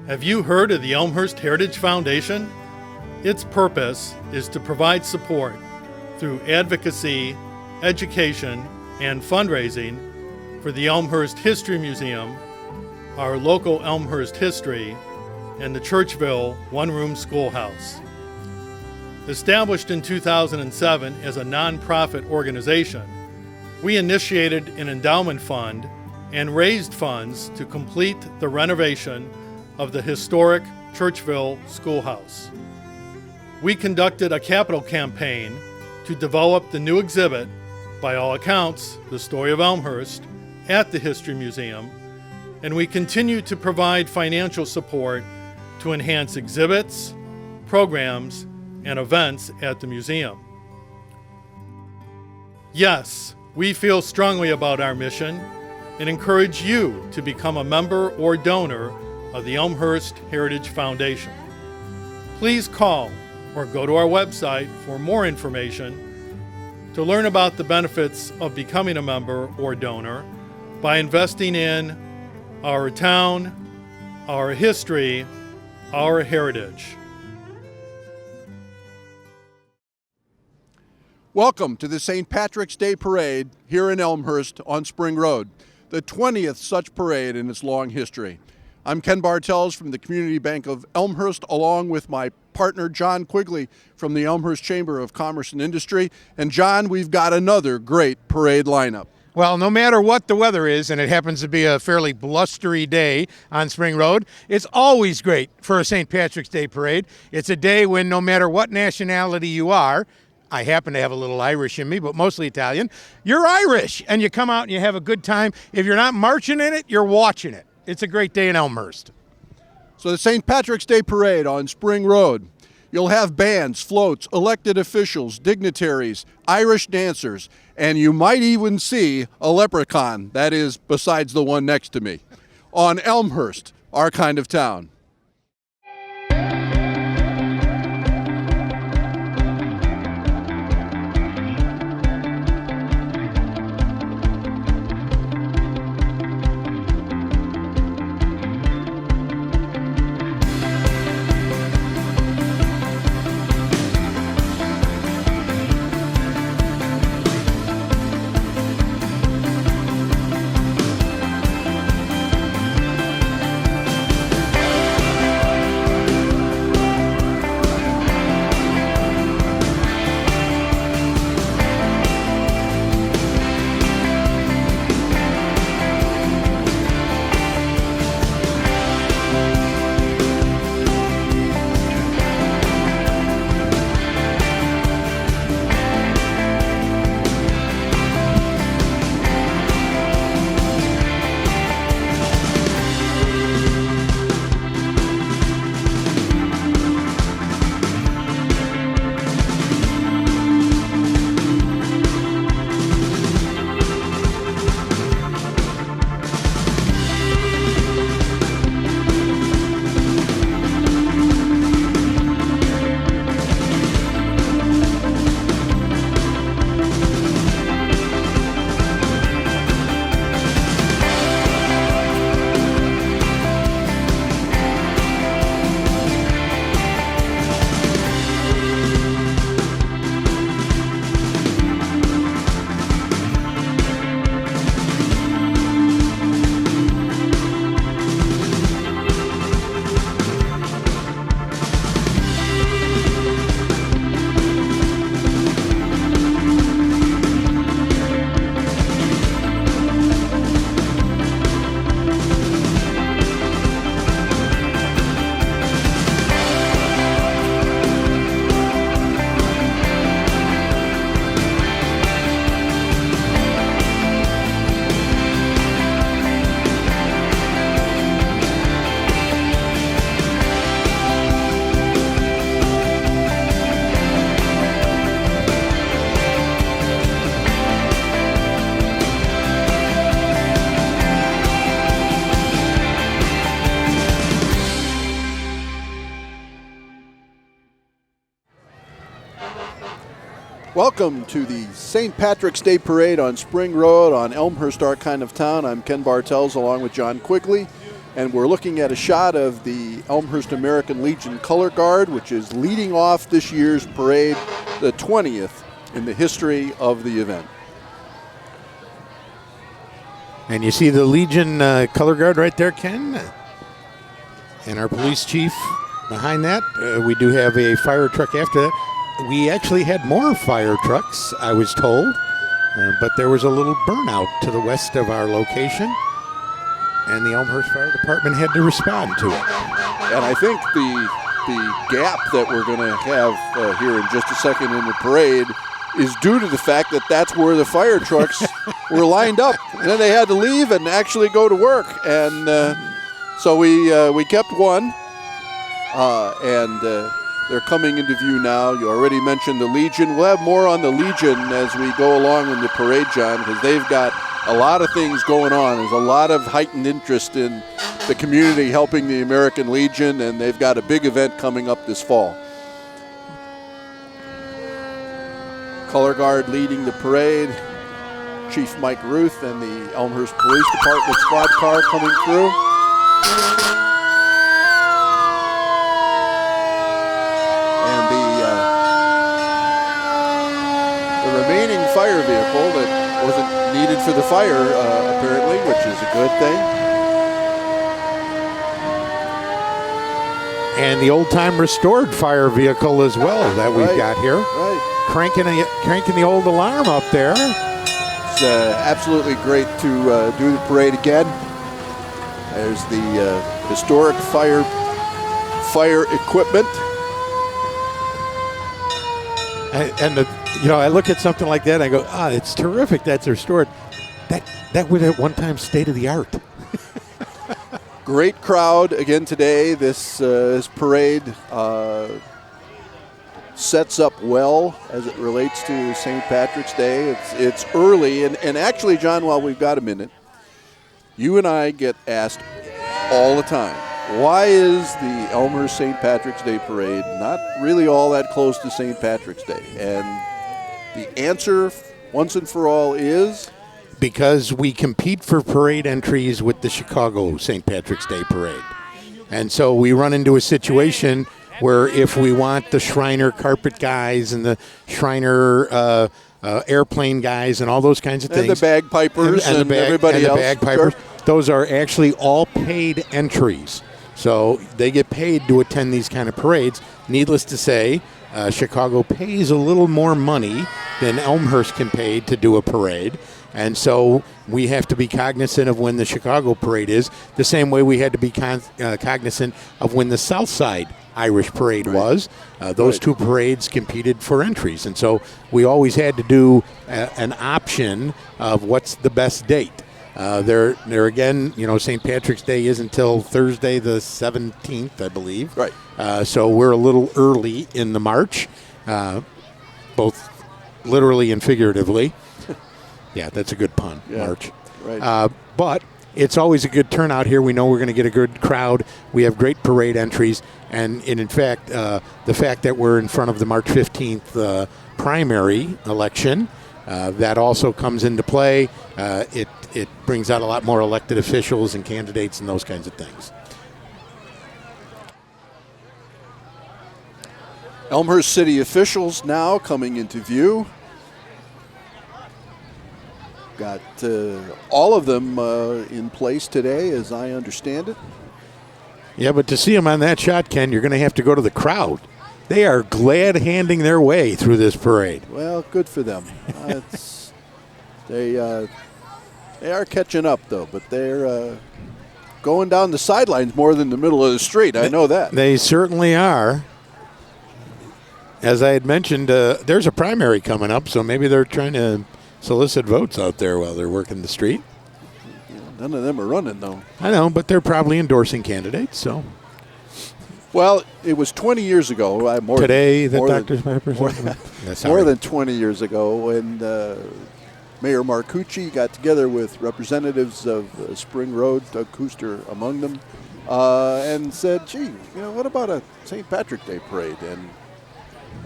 Have you heard of the Elmhurst Heritage Foundation? Its purpose is to provide support through advocacy, education, and fundraising for the Elmhurst History Museum, our local Elmhurst history, and the Churchville one-room schoolhouse. Established in 2007 as a nonprofit organization, we initiated an endowment fund and raised funds to complete the renovation of the historic Churchville schoolhouse. We conducted a capital campaign to develop the new exhibit, by all accounts, The Story of Elmhurst, at the History Museum, and we continue to provide financial support to enhance exhibits, programs, and events at the museum. Yes, we feel strongly about our mission and encourage you to become a member or donor of the Elmhurst Heritage Foundation. Please call or go to our website for more information to learn about the benefits of becoming a member or donor by investing in our town, our history, our heritage. Welcome to the St. Patrick's Day Parade here in Elmhurst on Spring Road, the 20th such parade in its long history. I'm Ken Bartels from the Community Bank of Elmhurst, along with my partner John Quigley from the Elmhurst Chamber of Commerce and Industry. And John, we've got another great parade lineup. Well, no matter what the weather is, and it happens to be a fairly blustery day on Spring Road, it's always great for a St. Patrick's Day parade. It's a day when no matter what nationality you are, I happen to have a little Irish in me, but mostly Italian, you're Irish, and you come out and you have a good time. If you're not marching in it, you're watching it. It's a great day in Elmhurst. So the St. Patrick's Day Parade on Spring Road. You'll have bands, floats, elected officials, dignitaries, Irish dancers, and you might even see a leprechaun, that is, besides the one next to me, on Elmhurst, our kind of town. Welcome to the St. Patrick's Day Parade on Spring Road on Elmhurst, our kind of town. I'm Ken Bartels along with John Quigley. And we're looking at a shot of the Elmhurst American Legion Color Guard, which is leading off this year's parade, the 20th in the history of the event. And you see the Legion Color Guard right there, Ken? And our police chief behind that. We do have a fire truck after that. We actually had more fire trucks, I was told, but there was a little burnout to the west of our location, and the Elmhurst Fire Department had to respond to it. And I think the gap that we're going to have here in just a second in the parade is due to the fact that that's where the fire trucks were lined up. And then they had to leave and actually go to work. And so we kept one, and they're coming into view now. You already mentioned the Legion. We'll have more on the Legion as we go along in the parade, John, because they've got a lot of things going on. There's a lot of heightened interest in the community helping the American Legion, and they've got a big event coming up this fall. Color Guard leading the parade. Chief Mike Ruth and the Elmhurst Police Department squad car coming through. And the remaining fire vehicle that wasn't needed for the fire, apparently, which is a good thing. And the old-time restored fire vehicle as well that we've got here. Right. Cranking the old alarm up there. It's absolutely great to do the parade again. There's the historic fire equipment. I look at something like that and I go, it's terrific that's restored. That was at one time state of the art. Great crowd again today. This parade sets up well as it relates to St. Patrick's Day. It's early, and actually, John, while we've got a minute, you and I get asked all the time, why is the Elmhurst St. Patrick's Day parade not really all that close to St. Patrick's Day? And the answer, once and for all, is because we compete for parade entries with the Chicago St. Patrick's Day parade. And so we run into a situation where if we want the Shriner carpet guys and the Shriner airplane guys and all those kinds of things. And the bagpipers and everybody else. Bagpipers, sure. Those are actually all paid entries. So they get paid to attend these kind of parades. Needless to say, Chicago pays a little more money than Elmhurst can pay to do a parade. And so we have to be cognizant of when the Chicago parade is, the same way we had to be cognizant of when the South Side Irish parade was. Those two parades competed for entries. And so we always had to do an option of what's the best date. There again, St. Patrick's Day is until Thursday the 17th, I believe. Right. So we're a little early in the march, both literally and figuratively. Yeah, that's a good pun, yeah, March. Right. But it's always a good turnout here. We know we're going to get a good crowd. We have great parade entries. And in fact, the fact that we're in front of the March 15th primary election, that also comes into play. It brings out a lot more elected officials and candidates and those kinds of things. Elmhurst city officials now coming into view. Got all of them in place today, as I understand it. Yeah, but to see them on that shot, Ken, you're going to have to go to the crowd. They are glad-handing their way through this parade. Well, good for them. They are catching up, though, but they're going down the sidelines more than the middle of the street. I know that. They certainly are. As I had mentioned, there's a primary coming up, so maybe they're trying to solicit votes out there while they're working the street. None of them are running, though. I know, but they're probably endorsing candidates, so. Well, it was 20 years ago. More than 20 years ago when Mayor Marcucci got together with representatives of Spring Road, Doug Kuster among them, and said, gee, what about a St. Patrick's Day parade? And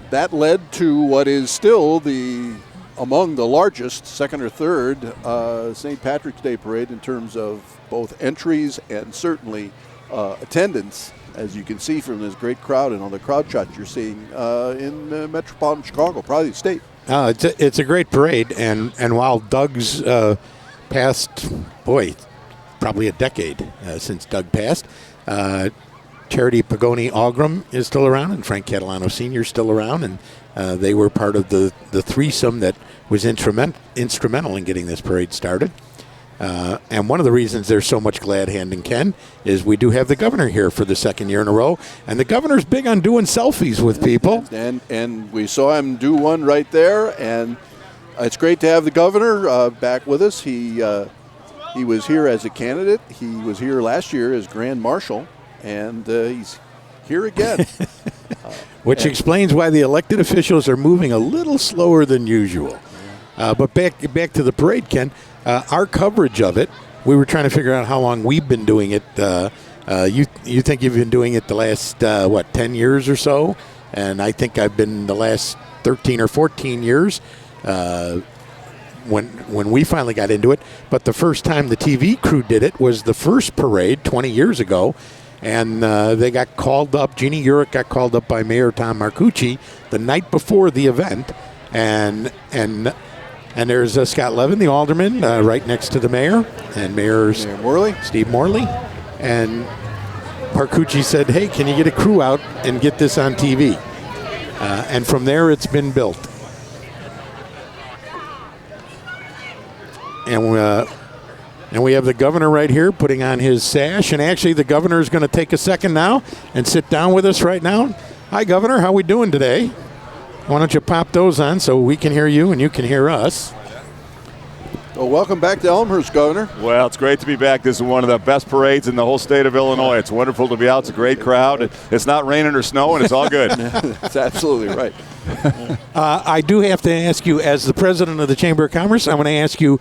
that led to what is still the among the largest, second or third, St. Patrick's Day parade in terms of both entries and certainly attendance, as you can see from this great crowd and all the crowd shots you're seeing in metropolitan Chicago, probably the state. It's a great parade, and while Doug's passed, probably a decade since Doug passed, Charity Pagoni Algram is still around, and Frank Catalano Sr. is still around, and they were part of the threesome that was instrumental in getting this parade started. And one of the reasons there's so much glad handing, Ken, is we do have the governor here for the second year in a row, and the governor's big on doing selfies with people. And we saw him do one right there, and it's great to have the governor back with us. He was here as a candidate. He was here last year as Grand Marshal, and he's here again. Which explains why the elected officials are moving a little slower than usual. But back to the parade, Ken. Our coverage of it, we were trying to figure out how long we've been doing it. You think you've been doing it the last, 10 years or so? And I think I've been the last 13 or 14 years when we finally got into it. But the first time the TV crew did it was the first parade 20 years ago. And they got called up. Jeannie Urich got called up by Mayor Tom Marcucci the night before the event. And there's Scott Levin, the alderman, right next to the mayor, and Mayor Morley. Steve Morley. And Marcucci said, hey, can you get a crew out and get this on TV? And from there, it's been built. And we have the governor right here putting on his sash. And actually, the governor is going to take a second now and sit down with us right now. Hi, Governor. How we doing today? Why don't you pop those on so we can hear you and you can hear us? Well, welcome back to Elmhurst, Governor. Well, it's great to be back. This is one of the best parades in the whole state of Illinois. It's wonderful to be out. It's a great crowd. It's not raining or snowing. It's all good. That's absolutely right. I do have to ask you, as the president of the Chamber of Commerce, I want to ask you,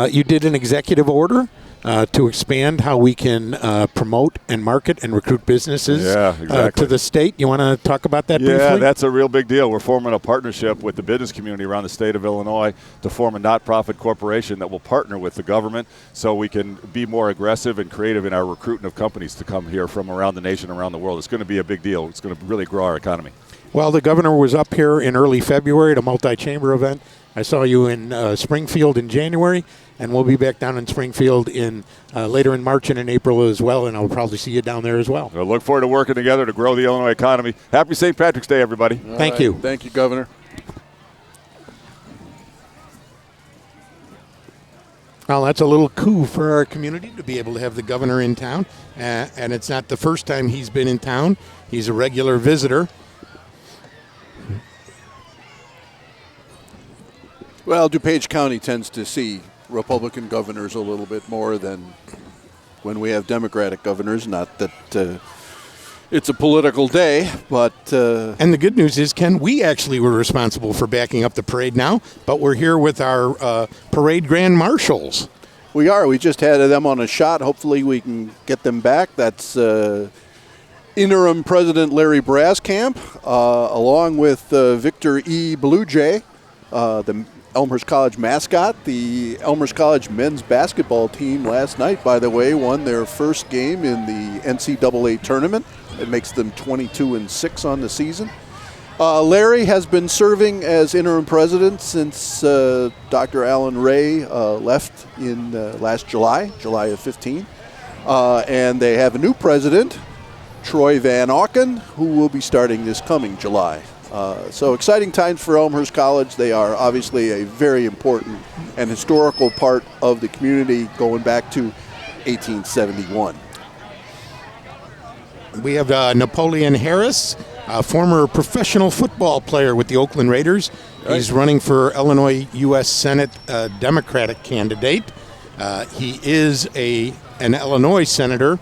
you did an executive order to expand how we can promote and market and recruit businesses to the state. You want to talk about that briefly? Yeah, that's a real big deal. We're forming a partnership with the business community around the state of Illinois to form a not-profit corporation that will partner with the government so we can be more aggressive and creative in our recruiting of companies to come here from around the nation, around the world. It's going to be a big deal. It's going to really grow our economy. Well, the governor was up here in early February at a multi-chamber event. I saw you in Springfield in January, and we'll be back down in Springfield in later in March and in April as well, and I'll probably see you down there as well. I look forward to working together to grow the Illinois economy. Happy St. Patrick's Day, everybody. Thank you. Thank you, Governor. Well, that's a little coup for our community to be able to have the governor in town, and it's not the first time he's been in town. He's a regular visitor. Well, DuPage County tends to see Republican governors a little bit more than when we have Democratic governors. Not that it's a political day, but... And the good news is, Ken, we actually were responsible for backing up the parade now, but we're here with our parade grand marshals. We are. We just had them on a shot. Hopefully we can get them back. That's interim President Larry Braskamp, along with Victor E. Blue Jay, the Elmhurst College mascot. The Elmhurst College men's basketball team last night, by the way, won their first game in the NCAA tournament. It makes them 22-6 on the season. Larry has been serving as interim president since Dr. Alan Ray left in last July of 15. And they have a new president, Troy Van Auken, who will be starting this coming July. So exciting times for Elmhurst College. They are obviously a very important and historical part of the community going back to 1871. We have Napoleon Harris, a former professional football player with the Oakland Raiders. Right. He's running for Illinois U.S. Senate Democratic candidate. He is an Illinois senator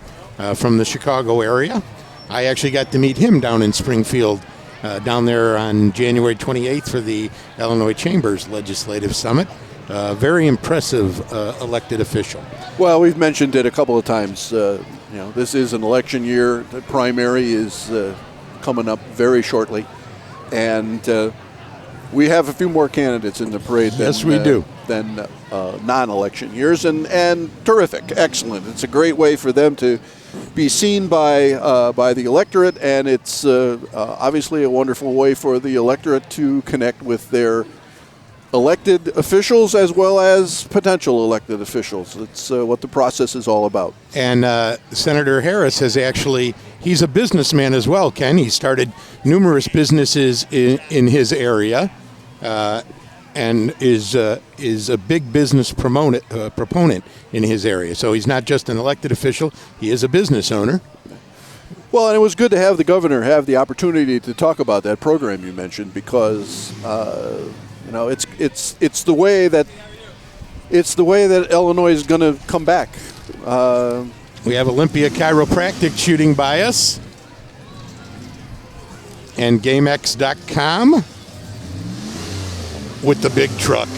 from the Chicago area. I actually got to meet him down in Springfield down there on January 28th for the Illinois Chambers Legislative Summit. Very impressive elected official. Well, we've mentioned it a couple of times. This is an election year. The primary is coming up very shortly. And We have a few more candidates in the parade than non-election years, and terrific, excellent. It's a great way for them to be seen by the electorate, and it's obviously a wonderful way for the electorate to connect with their elected officials as well as potential elected officials. It's what the process is all about. And Senator Harris he's a businessman as well, Ken. He started numerous businesses in his area and is a big business proponent in his area. So he's not just an elected official, he is a business owner. Well, and it was good to have the governor have the opportunity to talk about that program you mentioned, because it's the way that Illinois is going to come back. We have Olympia Chiropractic shooting by us, and GameX.com with the big truck.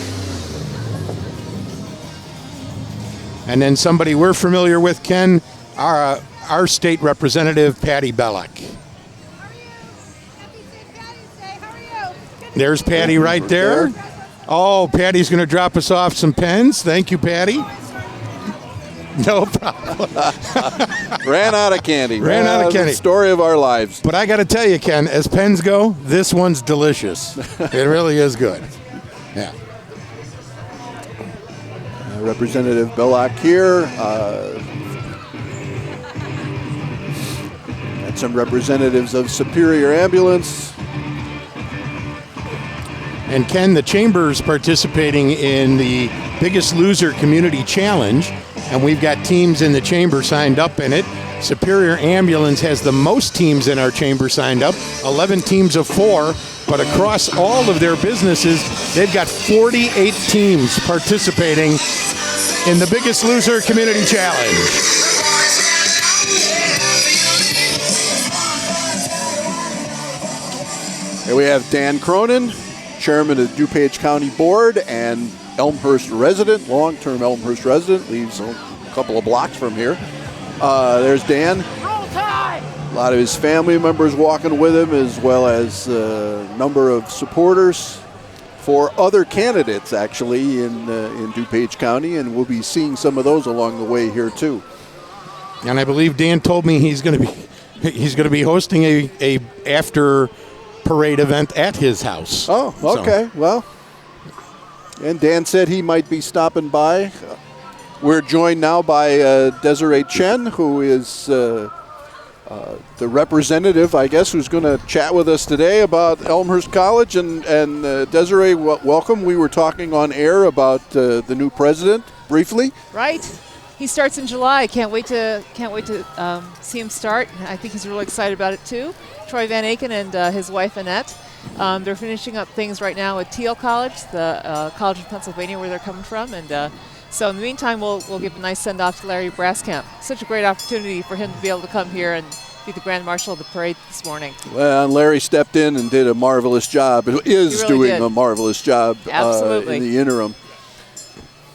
And then somebody we're familiar with, Ken, our state representative, Patty Bellock. There's Patty right there. Oh, Patty's going to drop us off some pens. Thank you, Patty. No problem. Ran out of candy. Ran out of candy. The story of our lives. But I got to tell you, Ken, as pens go, this one's delicious. It really is good. Yeah. Representative Bellock here. And some representatives of Superior Ambulance. And Ken, the Chamber's participating in the Biggest Loser Community Challenge, and we've got teams in the Chamber signed up in it. Superior Ambulance has the most teams in our Chamber signed up, 11 teams of 4, but across all of their businesses, they've got 48 teams participating in the Biggest Loser Community Challenge. Here we have Dan Cronin, Chairman of the DuPage County Board and Elmhurst resident, long-term Elmhurst resident, lives a couple of blocks from here. There's Dan. Roll Tide! A lot of his family members walking with him, as well as a number of supporters for other candidates, actually, in DuPage County, and we'll be seeing some of those along the way here too. And I believe Dan told me he's going to be hosting a after parade event at his house. Oh, okay. So. Well, and Dan said he might be stopping by. We're joined now by Desiree Chen, who is the representative, I guess, who's going to chat with us today about Elmhurst College. And Desiree, welcome. We were talking on air about the new president briefly. Right. He starts in July. Can't wait to see him start. I think he's really excited about it too. Troy Van Aken and his wife Annette. They're finishing up things right now at Thiel College, the college in Pennsylvania where they're coming from, and so in the meantime we'll give a nice send-off to Larry Braskamp. Such a great opportunity for him to be able to come here and be the Grand Marshal of the parade this morning. Well, Larry stepped in and did a marvelous job. Is really doing did. A marvelous job Absolutely. In the interim.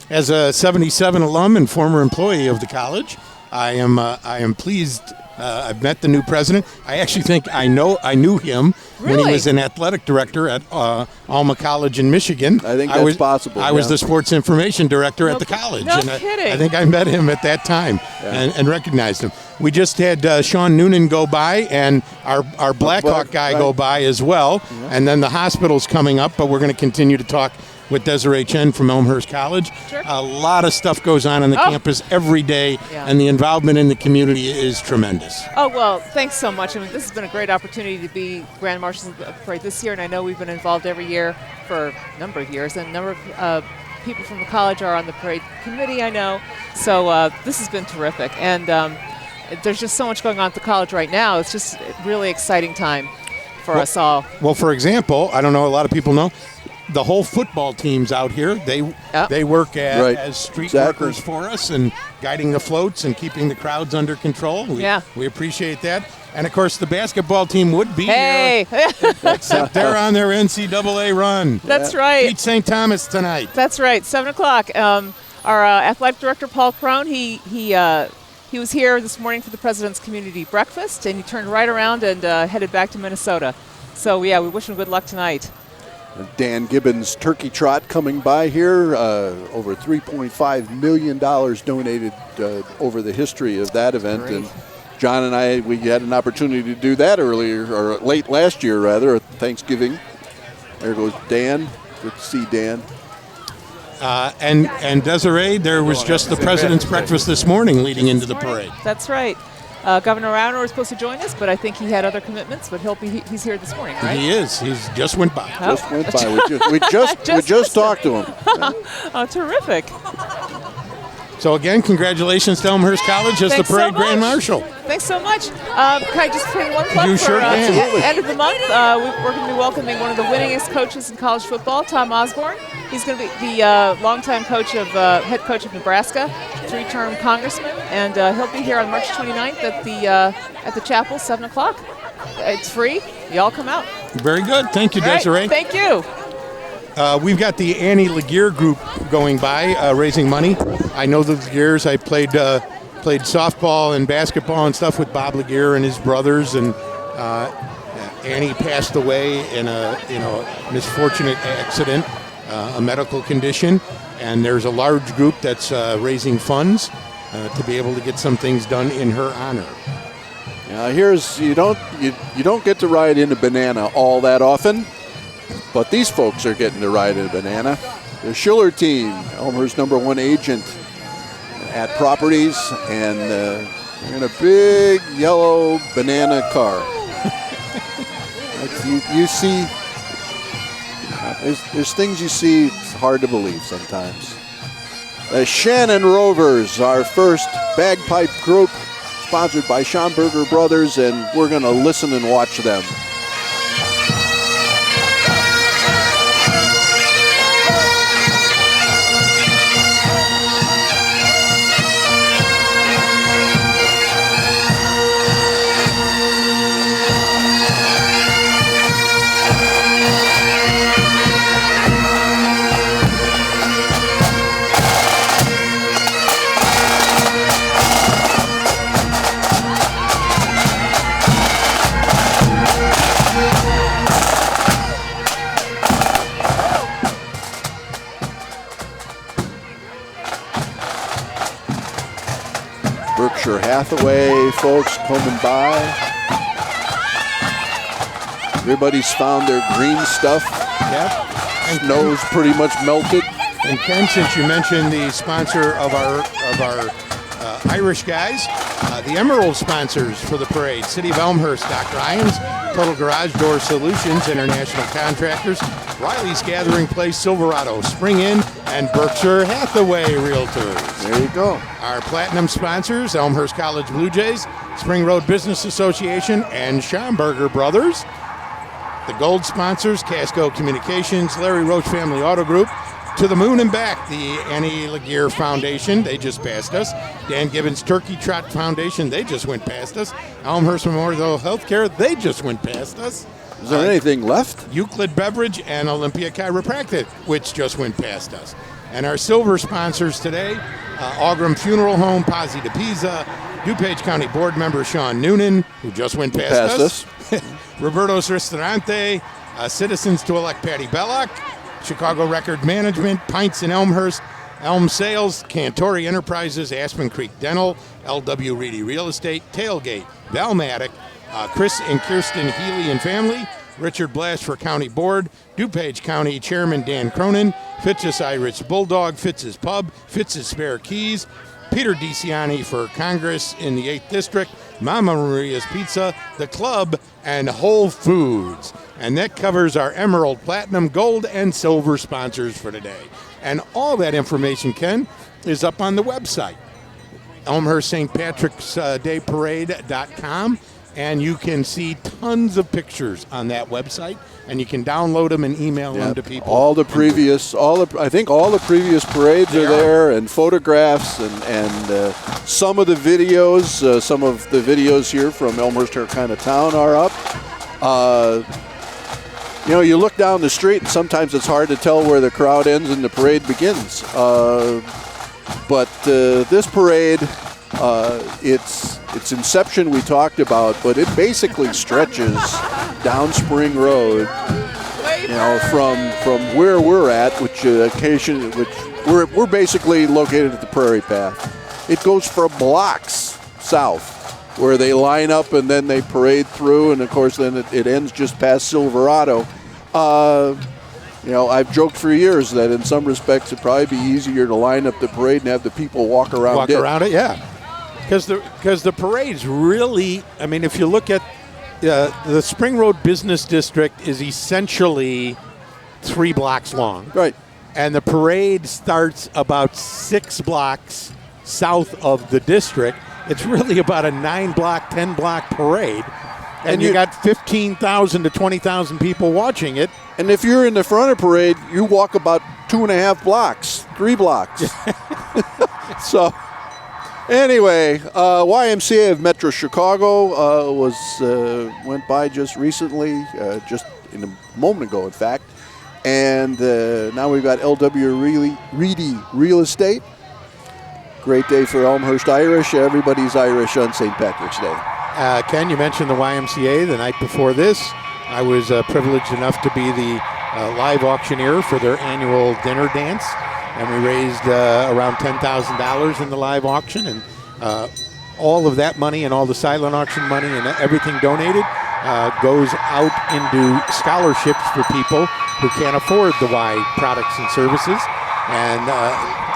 As a 77 alum and former employee of the college, I am pleased. I've met the new president. I actually think I knew him when he was an athletic director at Alma College in Michigan. I think that's possible. I was the sports information director at the college. No and kidding. I think I met him at that time and recognized him. We just had Sean Noonan go by and our Blackhawk guy go by as well. Yeah. And then the hospital's coming up, but we're going to continue to talk with Desiree Chen from Elmhurst College. Sure. A lot of stuff goes on the campus every day, and the involvement in the community is tremendous. Oh, well, thanks so much. I mean, this has been a great opportunity to be Grand Marshal of the parade this year, and I know we've been involved every year for a number of years, and a number of people from the college are on the parade committee, I know. So this has been terrific, and there's just so much going on at the college right now. It's just a really exciting time for us all. Well, for example, I don't know, a lot of people know, the whole football team's out here. They work as street workers for us and guiding the floats and keeping the crowds under control. We appreciate that. And, of course, the basketball team would be here, except they're on their NCAA run. That's right. Beat St. Thomas tonight. That's right, 7 o'clock. Our athletic director, Paul Crone, he was here this morning for the President's Community Breakfast, and he turned right around and headed back to Minnesota. So, we wish him good luck tonight. Dan Gibbons Turkey Trot coming by here. Over $3.5 million donated over the history of that event. Great. And John and I, we had an opportunity to do that earlier, or late last year rather, at Thanksgiving. There goes Dan. Good to see Dan. And Desiree, there was just the President's Breakfast this morning leading into the parade. That's right. Governor Rauner was supposed to join us, but I think he had other commitments. But he's here this morning, right? He is. He's just went by. Oh. Just went by. We just talked to him. Oh, terrific. So again, congratulations to Elmhurst College as Thanks the parade so much. Grand Marshal. Thanks so much. Can I just put in one plug You for sure can. end of the month? We're going to be welcoming one of the winningest coaches in college football, Tom Osborne. He's going to be the longtime head coach of Nebraska, 3-term congressman, and he'll be here on March 29th at the chapel, 7 o'clock. It's free. Y'all come out. Very good. Thank you, Desiree. Right. Thank you. We've got the Annie Laguerre group going by, raising money. I know the Laguerres. I played softball and basketball and stuff with Bob Laguerre and his brothers, and Annie passed away in a misfortunate accident, a medical condition, and there's a large group that's raising funds to be able to get some things done in her honor. You don't get to ride in a banana all that often. But these folks are getting to ride in a banana. The Schiller team, Elmhurst #1 agent at Properties, and they're in a big yellow banana car. You see, there's things you see, it's hard to believe sometimes. The Shannon Rovers, our first bagpipe group, sponsored by Schomburger Brothers, and we're going to listen and watch them. Berkshire Hathaway folks coming by. Everybody's found their green stuff. Yep. Snow's pretty much melted. And Ken, since you mentioned the sponsor of our Irish guys, the Emerald sponsors for the parade: City of Elmhurst, Dr. Iams, Total Garage Door Solutions, International Contractors, Riley's Gathering Place, Silverado, Spring Inn, and Berkshire Hathaway Realtors. There you go. Our platinum sponsors: Elmhurst College Blue Jays, Spring Road Business Association, and Schomburger Brothers. The gold sponsors: Casco Communications, Larry Roach Family Auto Group, To the Moon and Back, the Annie Laguerre Foundation, they just passed us. Dan Gibbons Turkey Trot Foundation, they just went past us. Elmhurst Memorial Healthcare, they just went past us. Is there anything left? Euclid Beverage and Olympia Chiropractic, which just went past us. And our silver sponsors today: Augram Funeral Home, Pazzi de Pisa, DuPage County Board Member Sean Noonan, who just went past us. Roberto's Ristorante, Citizens to Elect Patty Belloc, Chicago Record Management, Pints in Elmhurst, Elm Sales, Cantori Enterprises, Aspen Creek Dental, LW Reedy Real Estate, Tailgate, Valmatic, Chris and Kirsten Healy and Family, Richard Blash for County Board, DuPage County Chairman Dan Cronin, Fitz's Irish Bulldog, Fitz's Pub, Fitz's Spare Keys, Peter DiCiani for Congress in the 8th District, Mama Maria's Pizza, The Club, and Whole Foods. And that covers our Emerald, Platinum, Gold, and Silver sponsors for today. And all that information, Ken, is up on the website, Elmhurst St. Patrick's Day Parade.com. And you can see tons of pictures on that website, and you can download them and email them to people. I think all the previous parades are there, and photographs, and some of the videos here from Elmhurst kind of town are up. You look down the street, and sometimes it's hard to tell where the crowd ends and the parade begins. But this parade, its inception we talked about, but it basically stretches down Spring Road from where we're at, which we're basically located at the Prairie Path. It goes for blocks south, where they line up and then they parade through, and of course then it ends just past Silverado. I've joked for years that in some respects it'd probably be easier to line up the parade and have the people walk around it. Yeah. Because the parade's really, I mean, if you look at the Spring Road Business District is essentially 3 blocks long. Right. And the parade starts about 6 blocks south of the district. It's really about a 9-block, 10-block parade. And you got 15,000 to 20,000 people watching it. And if you're in the front of the parade, you walk about 2.5 blocks, 3 blocks. So, anyway, YMCA of Metro Chicago went by just recently, just in a moment ago, in fact. And now we've got LW Reedy Real Estate. Great day for Elmhurst Irish. Everybody's Irish on St. Patrick's Day. Ken, you mentioned the YMCA the night before this. I was privileged enough to be the live auctioneer for their annual dinner dance, and we raised around $10,000 in the live auction, and all of that money and all the silent auction money and everything donated goes out into scholarships for people who can't afford the Y products and services. And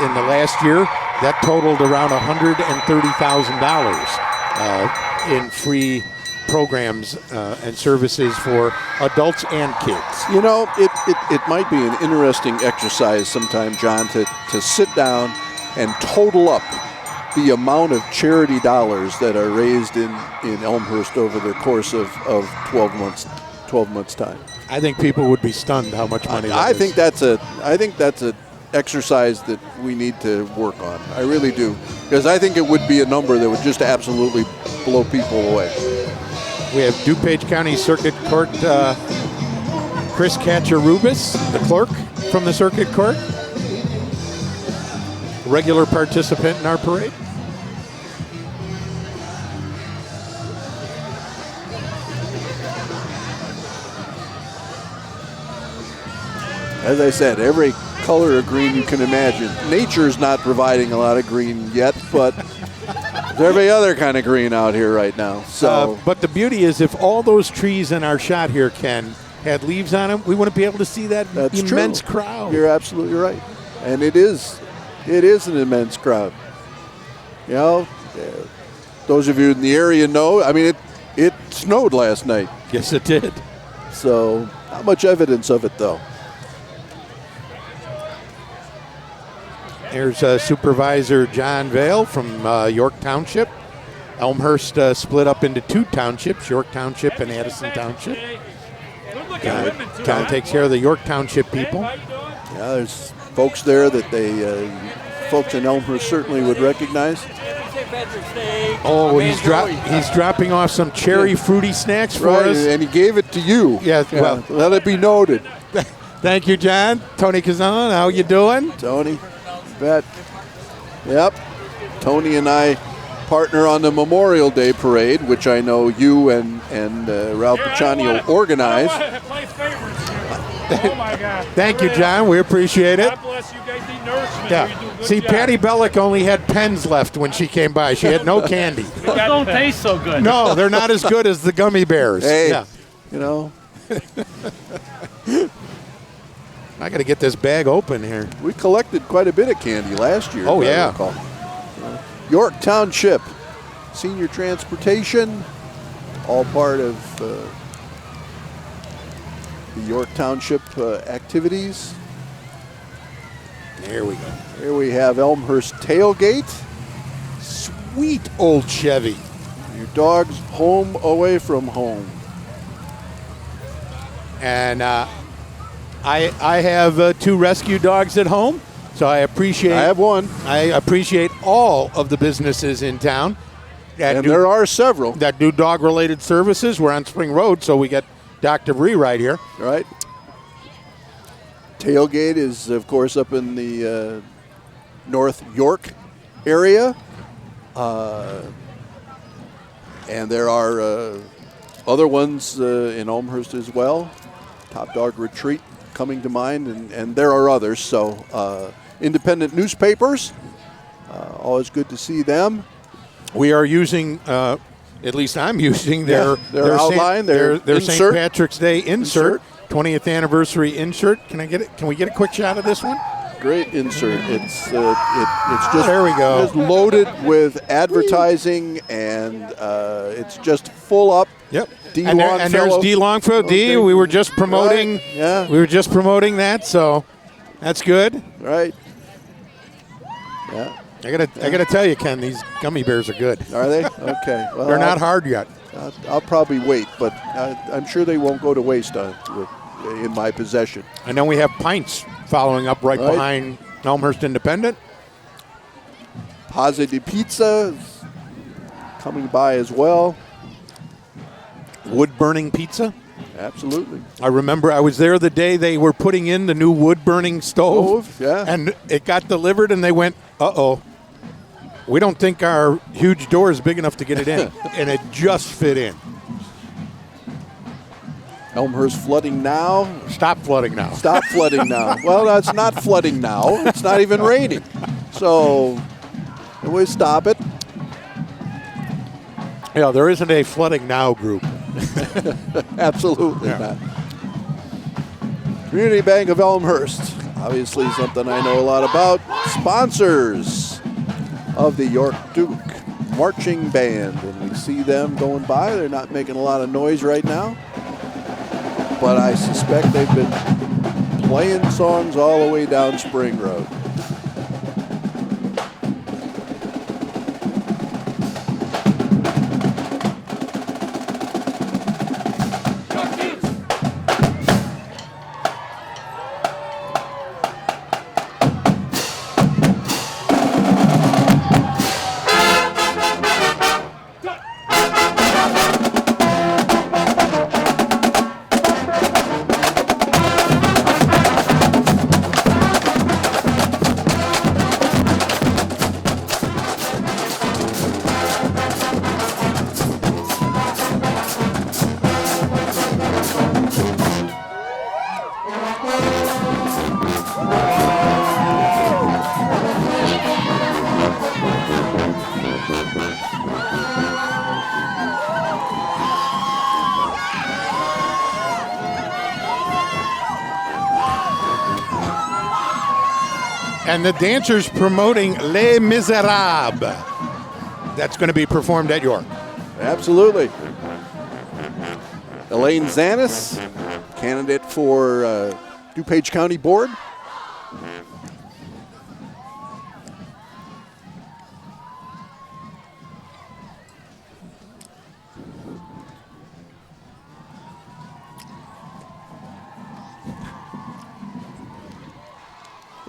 in the last year, that totaled around $130,000 in free programs and services for adults and kids. You know, it might be an interesting exercise sometime, John, to sit down and total up the amount of charity dollars that are raised in Elmhurst over the course of 12 months time. I think people would be stunned how much money that is. I think that's a exercise that we need to work on. I really do, because I think it would be a number that would just absolutely blow people away. We have DuPage County Circuit Court Chris Katcherubis, the clerk from the Circuit Court, regular participant in our parade. As I said, every color of green you can imagine. Nature's not providing a lot of green yet, but there's every other kind of green out here right now. So, but the beauty is, if all those trees in our shot here, Ken, had leaves on them, we wouldn't be able to see that immense crowd. You're absolutely right, and it is an immense crowd. You know, those of you in the area know. I mean, it snowed last night. Yes, it did. So, not much evidence of it though. Here's Supervisor John Vale from York Township. Elmhurst split up into 2 townships, York Township and Addison Township. John takes care of the York Township people. Yeah, there's folks there that folks in Elmhurst certainly would recognize. Oh, he's dropping off some cherry fruity snacks for us. And he gave it to you. Yeah, well, let it be noted. Thank you, John. Tony Kazan, how you doing? Tony. Bet. Yep. Tony and I partner on the Memorial Day Parade, which I know you and Ralph Picciani will organize. Oh my God. Thank you, John. We appreciate it. God bless you guys. Need nourishment. Yeah. See, Patty Bellick only had pens left when she came by. She had no candy. Those don't taste so good. No, they're not as good as the gummy bears. Hey, yeah. You know. I got to get this bag open here. We collected quite a bit of candy last year. Oh, yeah. York Township, senior transportation, all part of the York Township activities. There we go. Here we have Elmhurst Tailgate. Sweet old Chevy. Your dog's home away from home. And I have 2 rescue dogs at home, so I have one. I appreciate all of the businesses in town. There are several that do dog-related services. We're on Spring Road, so we got Dr. Bree right here. Right. Tailgate is, of course, up in the North York area. And there are other ones in Elmhurst as well. Top Dog Retreat coming to mind, and there are others. So independent newspapers, always good to see them. We are using, at least I'm using their outline, their St. insert. Patrick's Day insert, 20th anniversary insert. Can I get it? Can we get a quick shot of this one? Great insert. It's just there we go. It's loaded with advertising, and it's just full up. Yep. D. And there's D. Longfellow. Okay. D. We were just promoting. Right. Yeah. We were just promoting that, so that's good. Right. Yeah. I gotta tell you, Ken, these gummy bears are good. Are they? Okay. Well, They're not hard yet. I'll probably wait, but I'm sure they won't go to waste in my possession. And then we have pints following up right behind Elmhurst Independent. Pazza di Pizza is coming by as well. Wood-burning pizza. Absolutely. I remember I was there the day they were putting in the new wood-burning stove. Yeah. And it got delivered, and they went, uh-oh. We don't think our huge door is big enough to get it in. And it just fit in. Elmhurst flooding now. Stop flooding now. Stop flooding now. Well, that's not flooding now. It's not even raining. So we stop it. Yeah, there isn't a flooding now group. Absolutely not. Community Bank of Elmhurst. Obviously something I know a lot about. Sponsors of the York Duke Marching Band. And we see them going by. They're not making a lot of noise right now. But I suspect they've been playing songs all the way down Spring Road. And the dancers promoting Les Miserables. That's going to be performed at York. Absolutely. Elaine Zanis, candidate for DuPage County Board.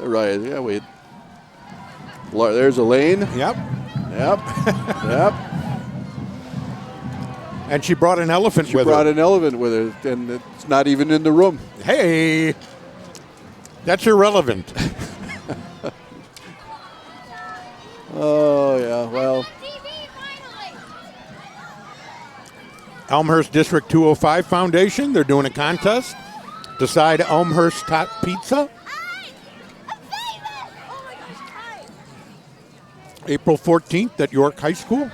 Right, yeah, there's Elaine. Yep. Yep. Yep. And she brought an elephant with her. She brought an elephant with her, and it's not even in the room. Hey, that's irrelevant. Oh, yeah, well. Elmhurst District 205 Foundation, they're doing a contest. Decide Elmhurst top pizza. April 14th at York High School.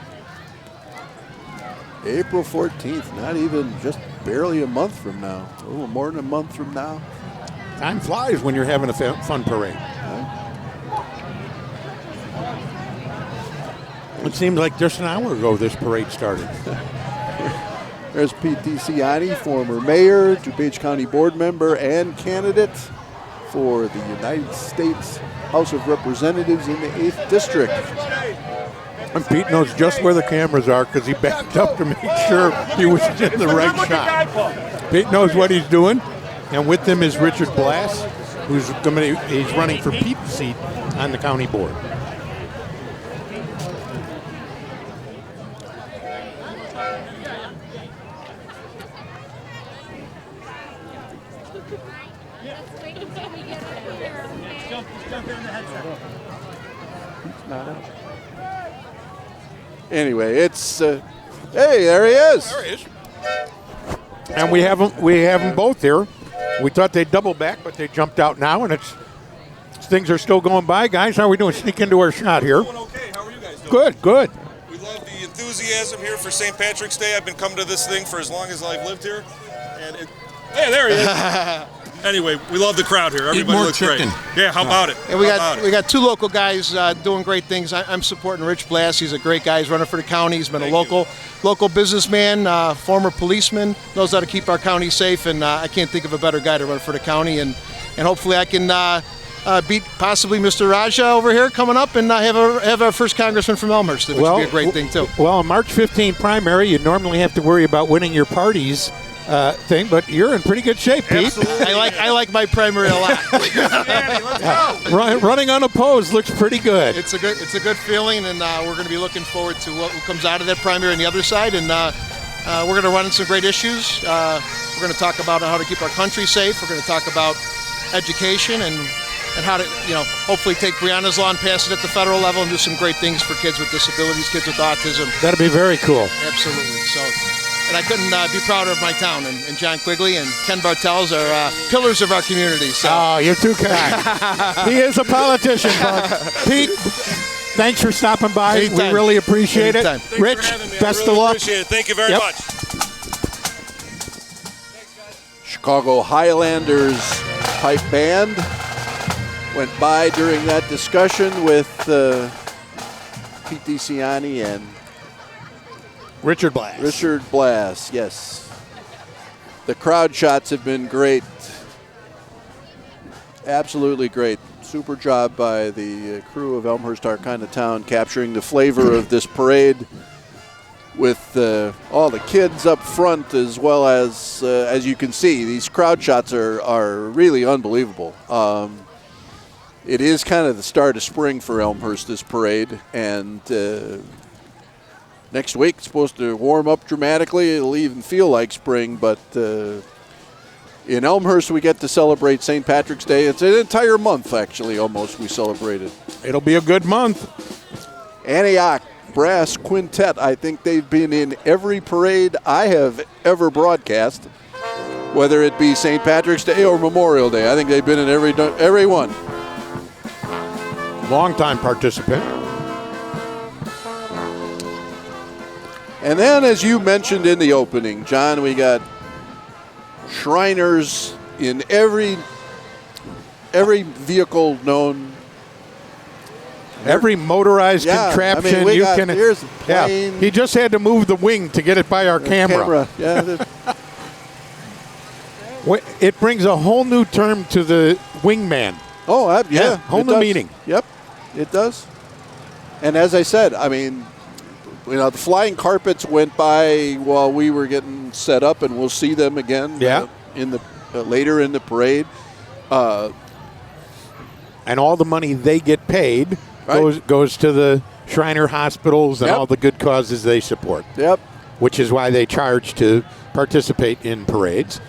April 14th, not even, just barely a month from now. A little more than a month from now. Time flies when you're having a fun parade. It seems like just an hour ago this parade started. There's Pete DeCiani, former mayor, DuPage County board member, and candidate for the United States House of Representatives in the 8th District. And Pete knows just where the cameras are because he backed up to make sure he was in the right shot. Pete knows what he's doing. And with him is Richard Blass, he's running for Pete's seat on the county board. Anyway, it's hey, there he is. There he is. And we have them both here. We thought they'd double back, but they jumped out now, and things are still going by. Guys, how are we doing? Sneak into our shot here. Doing okay. How are you guys doing? Good, good. We love the enthusiasm here for St. Patrick's Day. I've been coming to this thing for as long as I've lived here. And hey, there he is. Anyway, we love the crowd here. Everybody looks great. Yeah, how about it? And we got two local guys doing great things. I'm supporting Rich Blass. He's a great guy. He's running for the county. He's been a local businessman, former policeman, knows how to keep our county safe, and I can't think of a better guy to run for the county. And hopefully I can beat possibly Mr. Raja over here coming up and have our first congressman from Elmhurst, which would be a great thing too. Well, on March 15 primary, you normally have to worry about winning your party's thing, but you're in pretty good shape, Pete. Absolutely. I like my primary a lot. Let's go. Running unopposed looks pretty good. It's a good feeling, and we're going to be looking forward to what comes out of that primary on the other side. And we're going to run into some great issues. We're going to talk about how to keep our country safe. We're going to talk about education and how to, hopefully take Breonna's law and pass it at the federal level and do some great things for kids with disabilities, kids with autism. That'll be very cool. Absolutely. So. And I couldn't be prouder of my town. And John Quigley and Ken Bartels are pillars of our community. So. Oh, you're too kind. He is a politician, Buck. Pete, thanks for stopping by. Anytime. We really appreciate Anytime. it. Rich, best of luck. Appreciate it. Thank you very much. Chicago Highlanders pipe band went by during that discussion with Pete DeCiani and Richard Blass. Richard Blass, yes. The crowd shots have been great. Absolutely great. Super job by the crew of Elmhurst, our kind of town, capturing the flavor of this parade with all the kids up front, as well as you can see, these crowd shots are really unbelievable. It is kind of the start of spring for Elmhurst, this parade, and next week it's supposed to warm up dramatically. It'll even feel like spring, but in Elmhurst we get to celebrate St. Patrick's Day. It's an entire month, actually, almost, we celebrate it. It'll be a good month. Antioch Brass Quintet, I think they've been in every parade I have ever broadcast, whether it be St. Patrick's Day or Memorial Day. I think they've been in every one. Long-time participant. And then, as you mentioned in the opening, John, we got Shriners in every vehicle known. Every motorized contraption you can. Here's a plane. Yeah, he just had to move the wing to get it by our camera. Yeah. It brings a whole new term to the wingman. Oh, yeah. Whole new meaning. Yep, it does. And as I said, I mean, the flying carpets went by while we were getting set up, and we'll see them again. In the later in the parade. And all the money they get paid goes to the Shriner hospitals and all the good causes they support. Yep. Which is why they charge to participate in parades.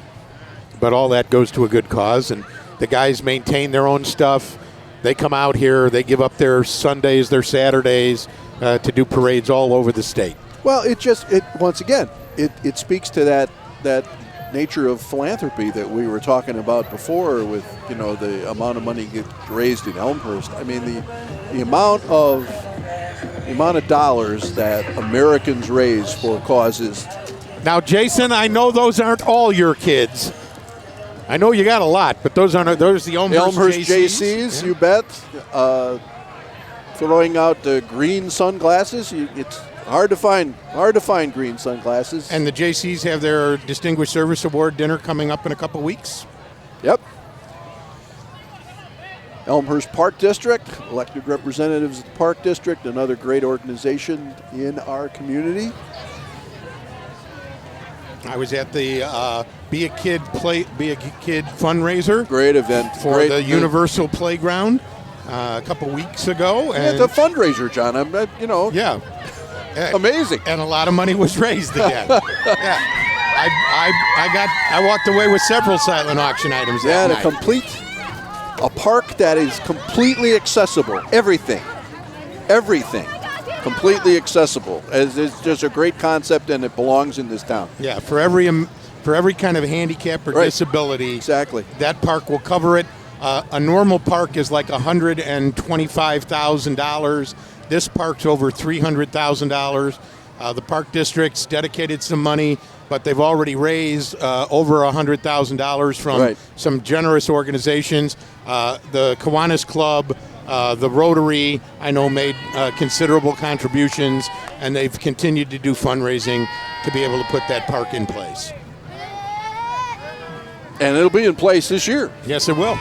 But all that goes to a good cause, and the guys maintain their own stuff. They come out here, they give up their Sundays, their Saturdays to do parades all over the state. Well, once again, it speaks to that nature of philanthropy that we were talking about before with, the amount of money gets raised in Elmhurst. I mean, the amount of dollars that Americans raise for causes. Now, Jason, I know those aren't all your kids. I know you got a lot, but those the Elmhurst JCs, you bet. Throwing out the green sunglasses. It's hard to find green sunglasses. And the JCs have their Distinguished Service Award dinner coming up in a couple weeks. Yep. Elmhurst Park District, elected representatives of the Park District, another great organization in our community. I was at the Be a Kid fundraiser. Great event for the Universal Playground a couple weeks ago. And it's a fundraiser, John. Yeah. Amazing. And a lot of money was raised again. Yeah. I walked away with several silent auction items that night. A park that is completely accessible. Everything. Completely accessible. It's just a great concept, and it belongs in this town. Yeah, for every for every kind of handicap or Right. disability. Exactly. That park will cover it. A normal park is like $125,000. This park's over $300,000. The park district's dedicated some money, but they've already raised over $100,000 from Right. some generous organizations. The Kiwanis Club, the Rotary, I know, made considerable contributions, and they've continued to do fundraising to be able to put that park in place. And it'll be in place this year. Yes, it will.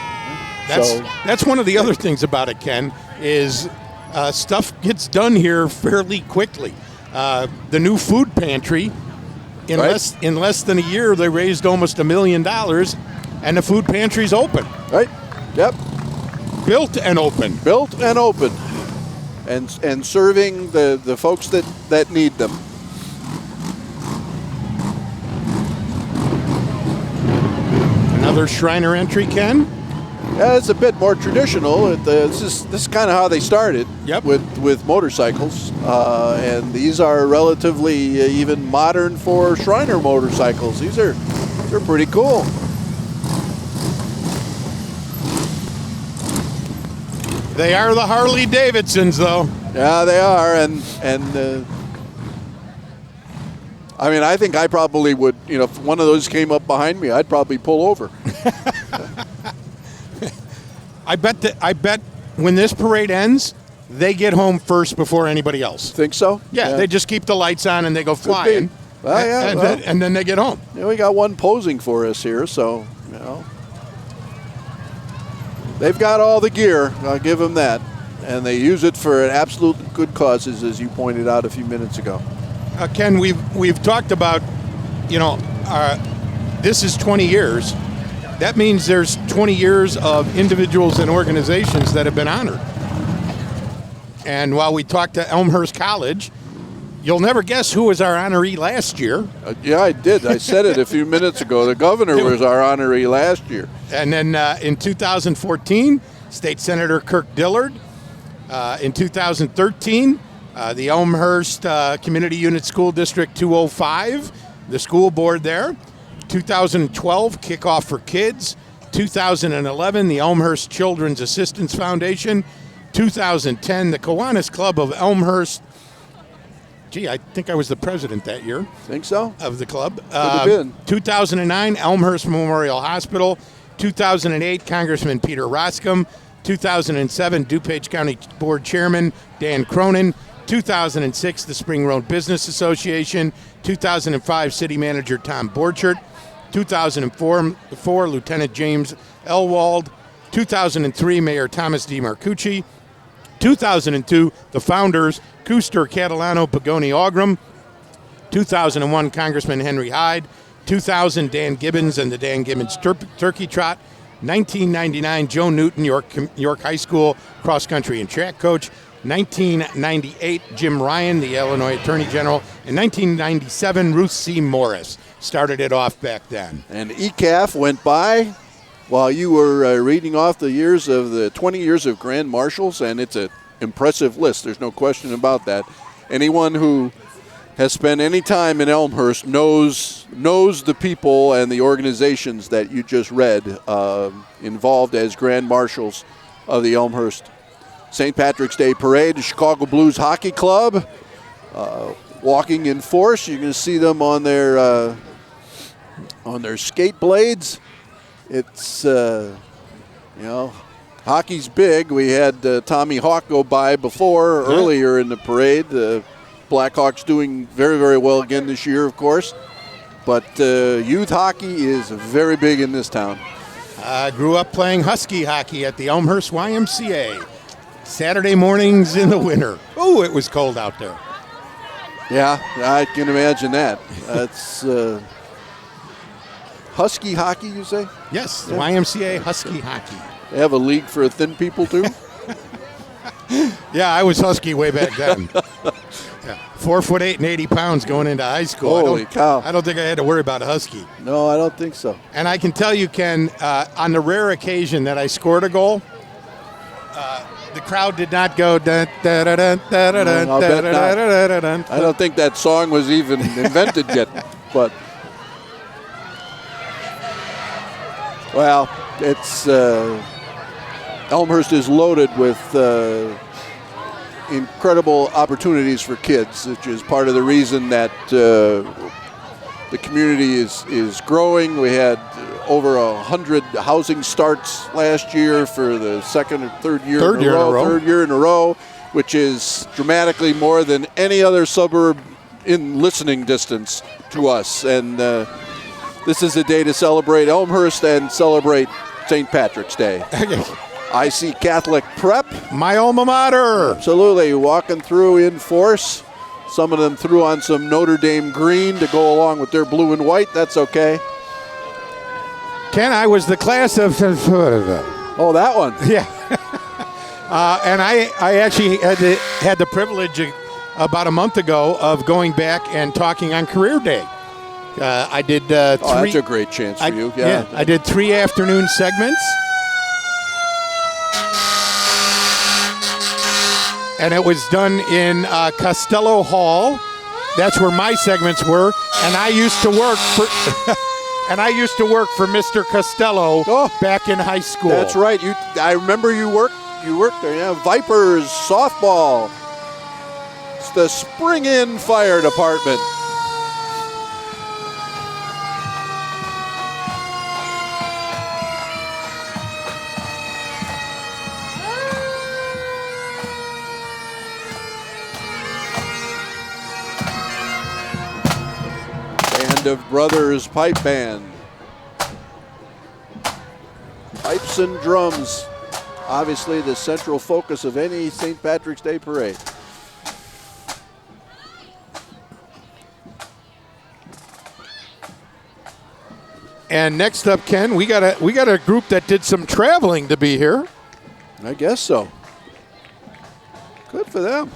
So- That's one of the other things about it, Ken, is stuff gets done here fairly quickly. The new food pantry, in Right. less than a year, they raised almost $1 million, and the food pantry's open, Right? Yep. built and open. Built and open. And serving the folks that need them. Another Shriner entry, Ken. Yeah, it's a bit more traditional. This is kind of how they started. Yep. With motorcycles, and these are relatively even modern for Shriner motorcycles. They're pretty cool. They are the Harley Davidsons, though. Yeah, they are, and I mean, I think I probably would. If one of those came up behind me, I'd probably pull over. I bet when this parade ends, they get home first before anybody else. Think so? Yeah, they just keep the lights on and they go flying. Well, yeah, and then they get home. Yeah, we got one posing for us here, so they've got all the gear. I'll give them that, and they use it for absolute good causes, as you pointed out a few minutes ago. Ken, we've talked about, this is 20 years. That means there's 20 years of individuals and organizations that have been honored. And while we talked to Elmhurst College, you'll never guess who was our honoree last year. Yeah, I did. I said it a few minutes ago. The governor was our honoree last year. And then in 2014, State Senator Kirk Dillard. In 2013, the Elmhurst Community Unit School District 205, the school board there. 2012, Kickoff for Kids. 2011, the Elmhurst Children's Assistance Foundation. 2010, the Kiwanis Club of Elmhurst. Gee, I think I was the president that year. Think so? Of the club. Could have been. 2009, Elmhurst Memorial Hospital. 2008, Congressman Peter Roscom. 2007, DuPage County Board Chairman Dan Cronin. 2006, the Spring Road Business Association. 2005, City Manager Tom Borchert. 2004, Lieutenant James Elwald. 2003, Mayor Thomas DiMarcucci. 2002, the founders, Kuster, Catalano, Pagoni, Augram. 2001, Congressman Henry Hyde. 2000, Dan Gibbons and the Dan Gibbons Turkey Trot. 1999, Joe Newton, York High School cross country and track coach. 1998, Jim Ryan, the Illinois Attorney General. In 1997, Ruth C. Morris started it off back then. And ECAF went by while you were reading off the 20 years of Grand Marshals, and it's an impressive list. There's no question about that. Anyone who has spent any time in Elmhurst knows the people and the organizations that you just read involved as Grand Marshals of the Elmhurst St. Patrick's Day Parade. The Chicago Blues Hockey Club walking in force. You're going to see them on their skate blades. It's hockey's big. We had Tommy Hawk go by earlier in the parade. Blackhawks doing very, very well again this year, of course. But youth hockey is very big in this town. I grew up playing Husky hockey at the Elmhurst YMCA. Saturday mornings in the winter. Oh, it was cold out there. Yeah, I can imagine that. That's Husky hockey, you say? Yes, the YMCA Husky hockey. They have a league for thin people, too? Yeah, I was Husky way back then. 4'8" and 80 pounds going into high school. Holy cow. I don't think I had to worry about a Husky. No, I don't think so. And I can tell you, Ken, on the rare occasion that I scored a goal, the crowd did not go. I don't think that song was even invented yet. But Well, it's Elmhurst is loaded with incredible opportunities for kids, which is part of the reason that the community is growing. We had over 100 housing starts last year for the third year in a row, which is dramatically more than any other suburb in listening distance to us. And this is a day to celebrate Elmhurst and celebrate St. Patrick's Day. I see Catholic Prep. My alma mater. Absolutely, walking through in force. Some of them threw on some Notre Dame green to go along with their blue and white. That's okay. Ken, I was the class of... Oh, that one. Yeah. And I actually had the privilege about a month ago of going back and talking on career day. I did three... Oh, that's a great chance for you. Yeah. I did 3 afternoon segments. And it was done in Costello Hall. That's where my segments were. And I used to work for... And I used to work for Mr. Costello back in high school. That's right. I remember you worked there. Yeah, Vipers softball. It's the Spring Inn Fire Department. Band of Brothers Pipe Band. Pipes and drums, obviously the central focus of any St. Patrick's Day parade. And next up, Ken, we got a group that did some traveling to be here. I guess so. Good for them.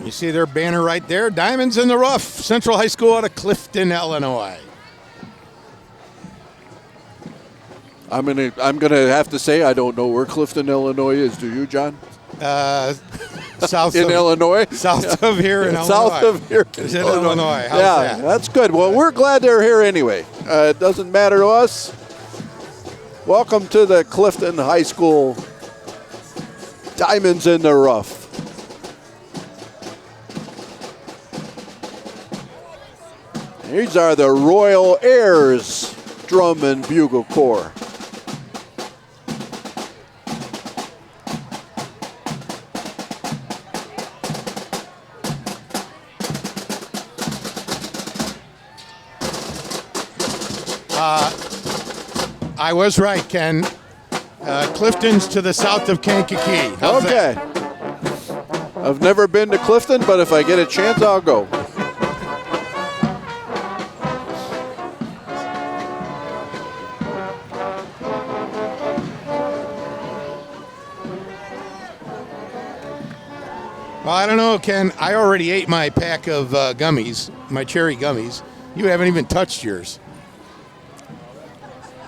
You see their banner right there, Diamonds in the Rough, Central High School out of Clifton, Illinois. I'm gonna have to say I don't know where Clifton, Illinois is. Do you, John? South in Illinois. South of here in Illinois. South of here in Illinois. How's yeah, that? That's good. Well, we're glad they're here anyway. It doesn't matter to us. Welcome to the Clifton High School Diamonds in the Rough. These are the Royal Airs Drum and Bugle Corps. I was right, Ken. Clifton's to the south of Kankakee. How's okay. that? I've never been to Clifton, but if I get a chance, I'll go. Well, I don't know, Ken. I already ate my pack of gummies, my cherry gummies. You haven't even touched yours.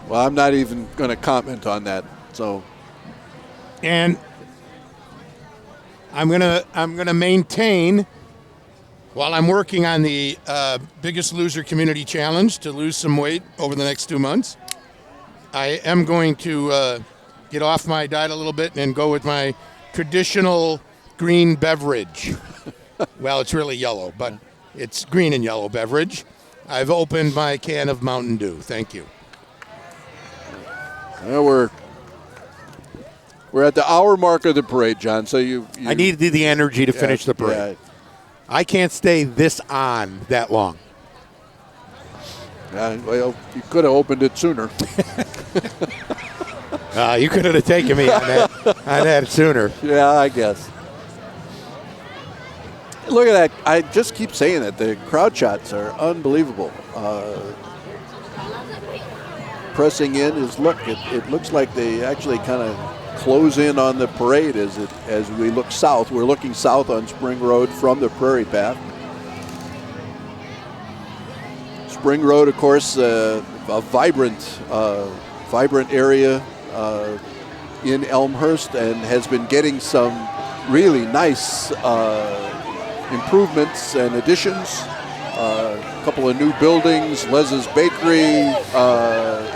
Well, I'm not even going to comment on that. So, and I'm gonna maintain while I'm working on the Biggest Loser Community Challenge to lose some weight over the next 2 months. I am going to get off my diet a little bit and go with my traditional green beverage. Well, it's really yellow, but it's green and yellow beverage. I've opened my can of Mountain Dew. Thank you. Well, we're at the hour mark of the parade, John. So you I need the energy to finish the parade. Yeah. I can't stay this on that long. Well, you could have opened it sooner. You could have taken me on that sooner. Yeah, I guess. Look at that. I just keep saying that. The crowd shots are unbelievable. Pressing in is, it looks like they actually kind of close in on the parade as we look south. We're looking south on Spring Road from the Prairie Path. Spring Road, of course, a vibrant area in Elmhurst, and has been getting some really nice improvements and additions A couple of new buildings, Les's Bakery.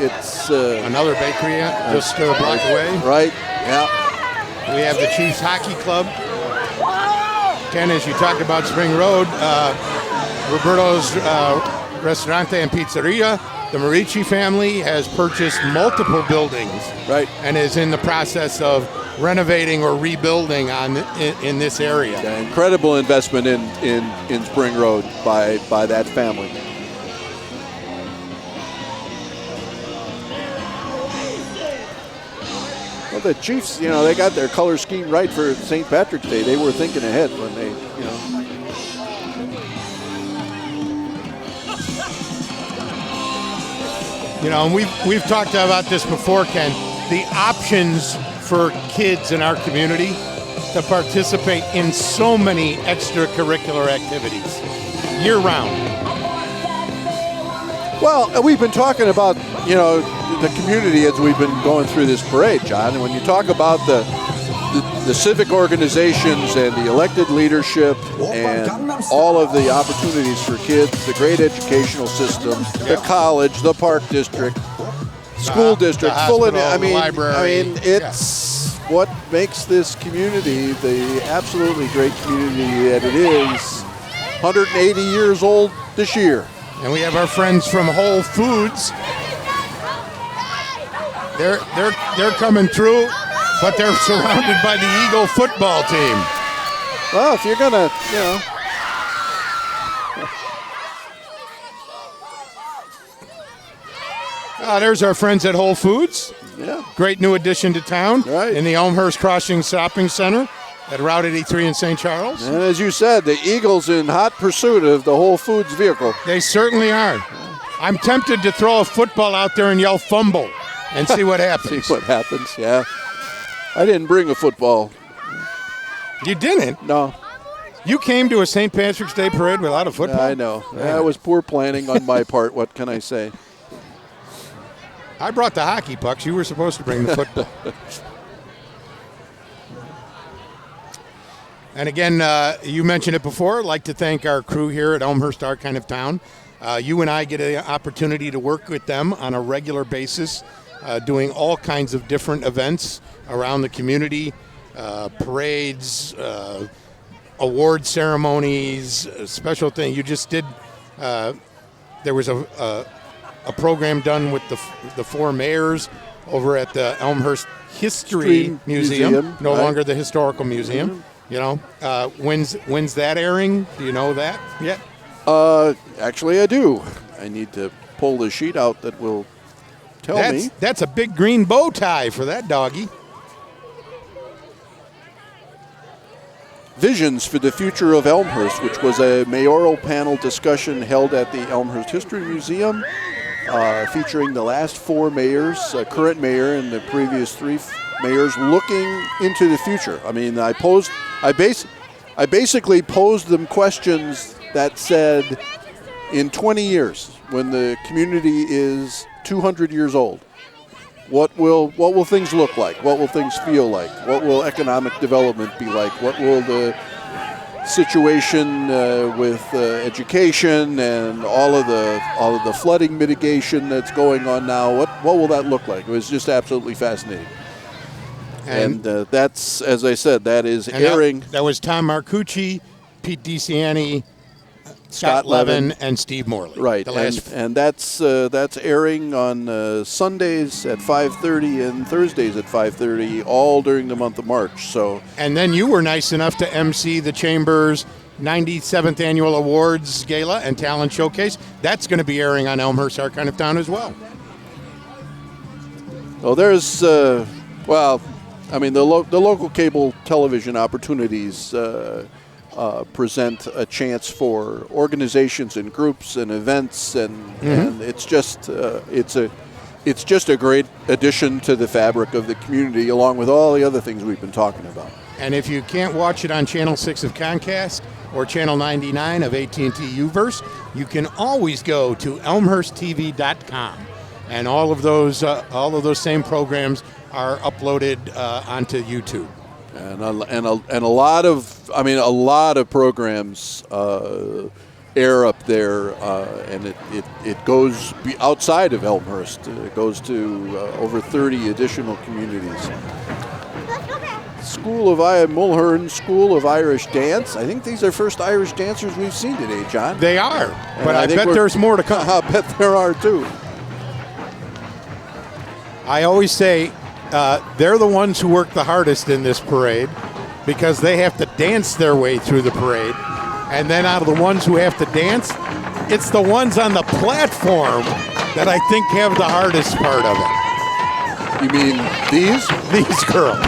It's another bakery just a block away. Right, yeah. We have the Chiefs Hockey Club. Ken, as you talked about Spring Road, Roberto's Restaurante and Pizzeria, the Marici family has purchased multiple buildings, right, and is in the process of renovating or rebuilding in this area. Yeah, incredible investment in Spring Road by that family. Well, the Chiefs, they got their color scheme right for St. Patrick's Day. They were thinking ahead when they, and we've talked about this before, Ken. The options for kids in our community to participate in so many extracurricular activities year-round. Well, we've been talking about, the community as we've been going through this parade, John. And when you talk about the civic organizations and the elected leadership and all of the opportunities for kids, the great educational system, the college, the park district, school district, library. It's what makes this community the absolutely great community that it is. 180 years old this year. And we have our friends from Whole Foods. They're coming through, but they're surrounded by the Eagle football team. Well, if you're gonna, there's our friends at Whole Foods. Yeah. Great new addition to town. Right. In the Elmhurst Crossing Shopping Center at Route 83 in St. Charles. And as you said, the Eagles in hot pursuit of the Whole Foods vehicle. They certainly are. I'm tempted to throw a football out there and yell fumble and see what happens. See what happens, yeah. I didn't bring a football. You didn't? No. You came to a St. Patrick's Day parade without a football? I know. That was poor planning on my part. What can I say? I brought the hockey pucks. You were supposed to bring the football. And again, you mentioned it before. I'd like to thank our crew here at Elmhurst, our kind of town. You and I get an opportunity to work with them on a regular basis, doing all kinds of different events around the community, parades, award ceremonies, special thing. You just did, there was a program done with the four mayors over at the Elmhurst History Museum, no longer the Historical Museum. When's that airing? Do you know that yet? Actually, I do. I need to pull the sheet out that will tell me. That's a big green bow tie for that doggy. Visions for the Future of Elmhurst, which was a mayoral panel discussion held at the Elmhurst History Museum, featuring the last four mayors, current mayor and the previous three mayors, looking into the future. I mean, I basically posed them questions that said, in 20 years, when the community is 200 years old, what will things look like? What will things feel like? What will economic development be like? What will the situation with education and all of the flooding mitigation that's going on now? What will that look like? It was just absolutely fascinating. And that's, as I said, that is airing. That was Tom Marcucci, Pete DeCiani, Scott Levin, and Steve Morley. Right, and that's airing on Sundays at 5:30 and Thursdays at 5:30, all during the month of March. So. And then you were nice enough to MC the Chamber's 97th Annual Awards Gala and Talent Showcase. That's going to be airing on Elmhurst, our kind of town, as well. Well, there's, the local cable television opportunities present a chance for organizations and groups and events, and it's just a great addition to the fabric of the community, along with all the other things we've been talking about. And if you can't watch it on Channel 6 of Comcast or Channel 99 of AT&T Uverse, you can always go to elmhursttv.com, and all of those same programs are uploaded onto YouTube. And a lot of programs air up there, and it goes outside of Elmhurst. It goes to over 30 additional communities. Mulhern School of Irish Dance. I think these are first Irish dancers we've seen today, John. They are, And but I bet there's more to come. I bet there are too. I always say they're the ones who work the hardest in this parade because they have to dance their way through the parade. And then out of the ones who have to dance, it's the ones on the platform that I think have the hardest part of it. You mean these? These girls.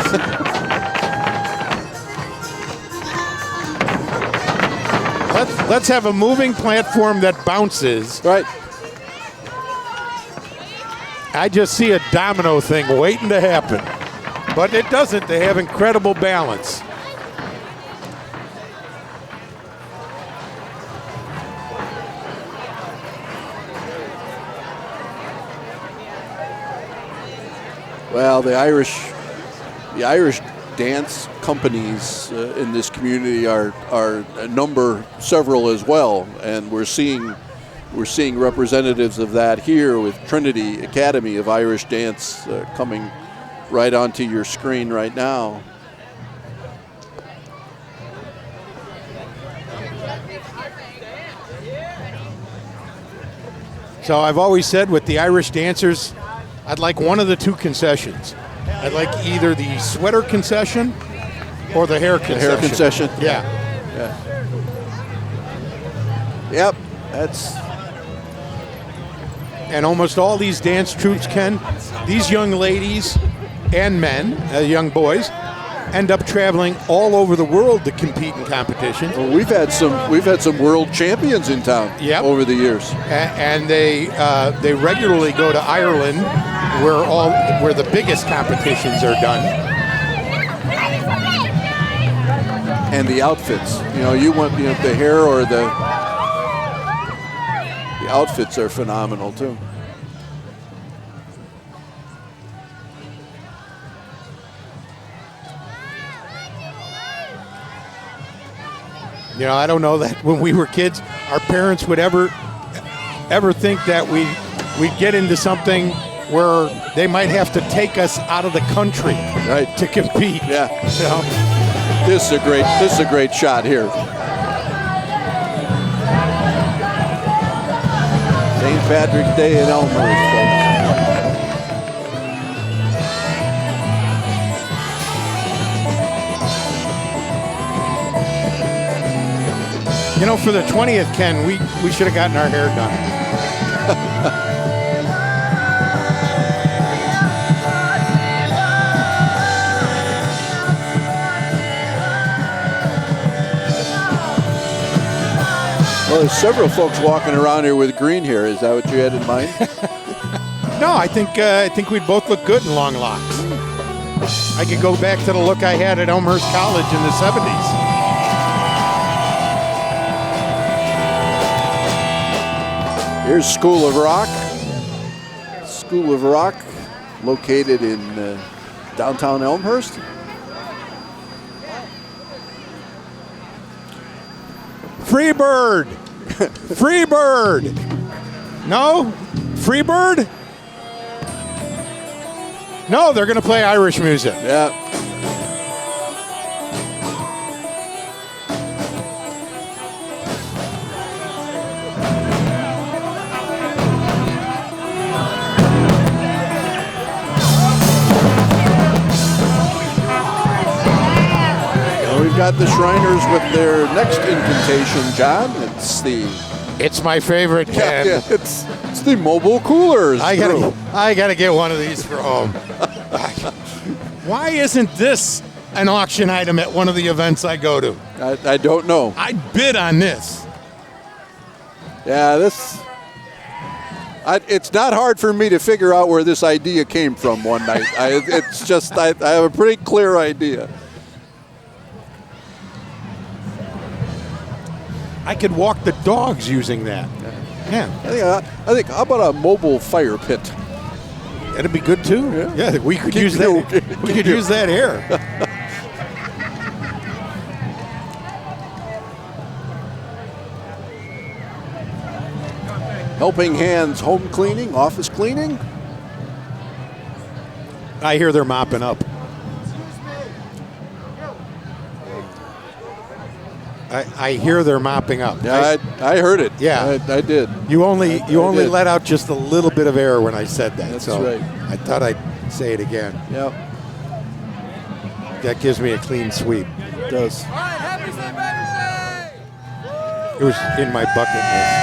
Let's have a moving platform that bounces. Right. I just see a domino thing waiting to happen. But it doesn't. They have incredible balance. Well, the Irish dance companies in this community are several as well, and we're seeing representatives of that here with Trinity Academy of Irish Dance coming right onto your screen right now. So I've always said with the Irish dancers, I'd like one of the two concessions. I'd like either the sweater concession or the hair concession. The hair concession? Yeah. Yep, that's... And almost all these dance troupes, Ken, these young ladies and men, young boys, end up traveling all over the world to compete in competition. Well, we've had some world champions in town over the years, and they regularly go to Ireland, where the biggest competitions are done. And the outfits, the hair or the outfits are phenomenal too. I don't know that when we were kids, our parents would ever think that we'd get into something where they might have to take us out of the country to compete. Yeah. This is a great shot here. St. Patrick's Day in Elmhurst, folks. For the 20th, Ken, we should have gotten our hair done. Well, there's several folks walking around here with green hair. Is that what you had in mind? No, I think we'd both look good in long locks. I could go back to the look I had at Elmhurst College in the 70s. Here's School of Rock. School of Rock, located in downtown Elmhurst. Freebird! Freebird! No? Freebird? No, they're going to play Irish music. Yeah. We've got the Shriners with their next incantation, John. It's my favorite, Ken. Yeah, it's the mobile coolers. I gotta get one of these for home. Why isn't this an auction item at one of the events I go to? I don't know. I'd bid on this. Yeah, it's not hard for me to figure out where this idea came from one night. I have a pretty clear idea. I could walk the dogs using that. Yeah. I think. How about a mobile fire pit? That'd be good too. Yeah, we could use that. We could use that here. Helping Hands home cleaning, office cleaning. I hear they're mopping up. I hear they're mopping up. Yeah, I heard it. Yeah, I did. You only did. let out just a little bit of air when I said that. That's so right. I thought I'd say it again. Yep, That gives me a clean sweep. it does. It was in my bucket list.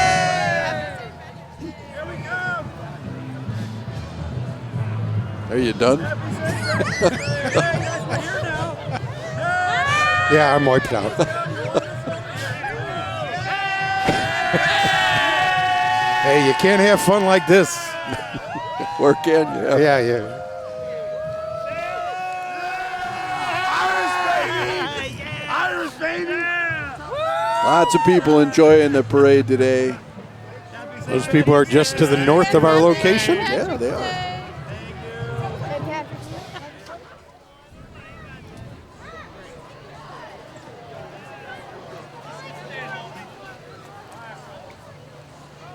Are you done? Yeah, I'm wiped out. Hey, you can't have fun like this. Where can you? Yeah. Lots of people enjoying the parade today. Those people are just to the north of our location. Yeah, they are.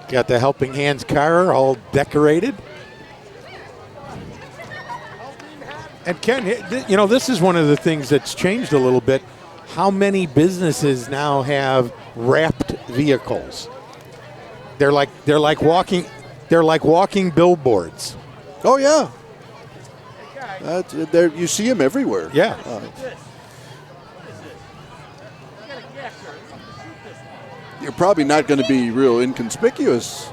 Got the Helping Hands car all decorated. And Ken, this is one of the things that's changed a little bit. How many businesses now have wrapped vehicles? They're like walking billboards. Oh yeah. There you see them everywhere. Yeah. You're probably not going to be real inconspicuous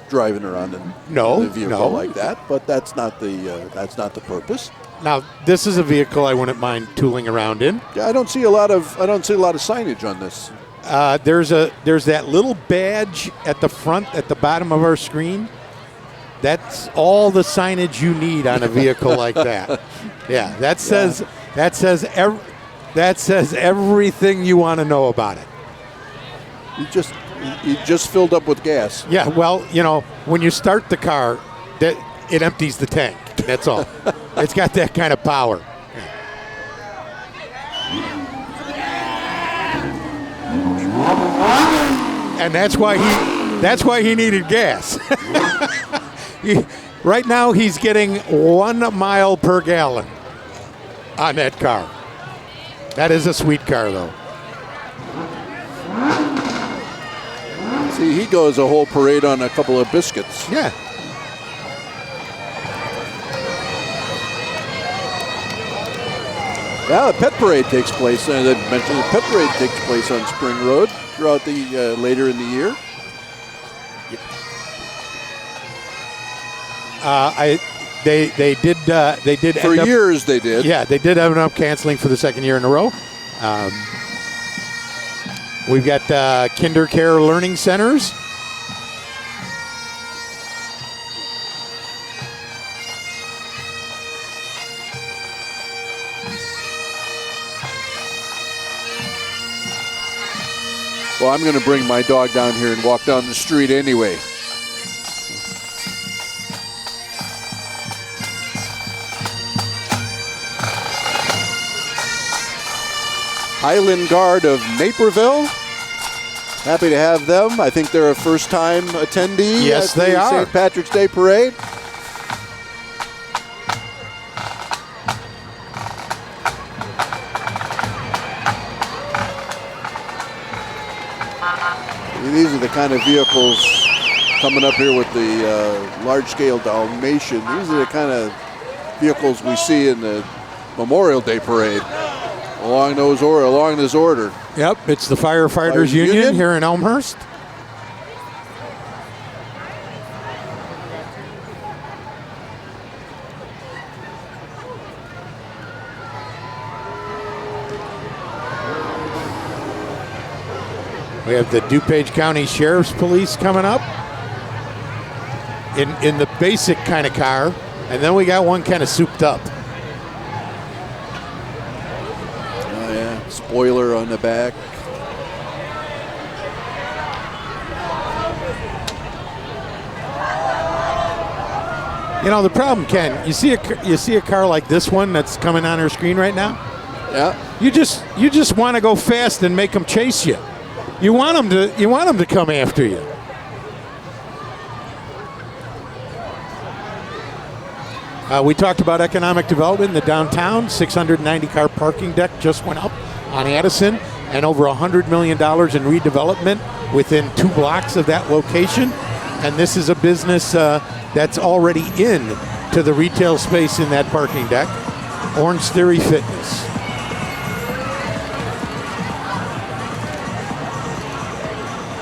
driving around in a vehicle like that, but that's not the purpose. Now, this is a vehicle I wouldn't mind tooling around in. Yeah, I don't see a lot of signage on this. There's that little badge at the front, at the bottom of our screen. That's all the signage you need on a vehicle like that. Yeah, that says everything you want to know about it. You just filled up with gas. Yeah, well, when you start the car, it empties the tank. That's all. It's got that kind of power. And that's why he needed gas. Right now he's getting 1 mile per gallon on that car. That is a sweet car, though. See, he goes a whole parade on a couple of biscuits. Yeah. Yeah, the pet parade takes place. I mentioned the pet parade takes place on Spring Road throughout the later in the year. They did for years. They did. Yeah, they did end up canceling for the second year in a row. We've got kinder care learning centers. Well, I'm going to bring my dog down here and walk down the street anyway. Highland Guard of Naperville. Happy to have them. I think they're a first-time attendee yes, at they the are. St. Patrick's Day Parade. These are the kind of vehicles coming up here with the large-scale Dalmatian. These are the kind of vehicles we see in the Memorial Day Parade along this order. Yep, it's the Firefighters Union here in Elmhurst. We have the DuPage County Sheriff's Police coming up in the basic kind of car, and then we got one kind of souped up. Oh yeah, spoiler on the back. The problem, Ken, you see a car like this one that's coming on our screen right now. Yeah. You just want to go fast and make them chase you. You want them to come after you. We talked about economic development in the downtown. 690-car parking deck just went up on Addison, and over $100 million in redevelopment within 2 blocks of that location. And this is a business that's already in to the retail space in that parking deck. Orange Theory Fitness.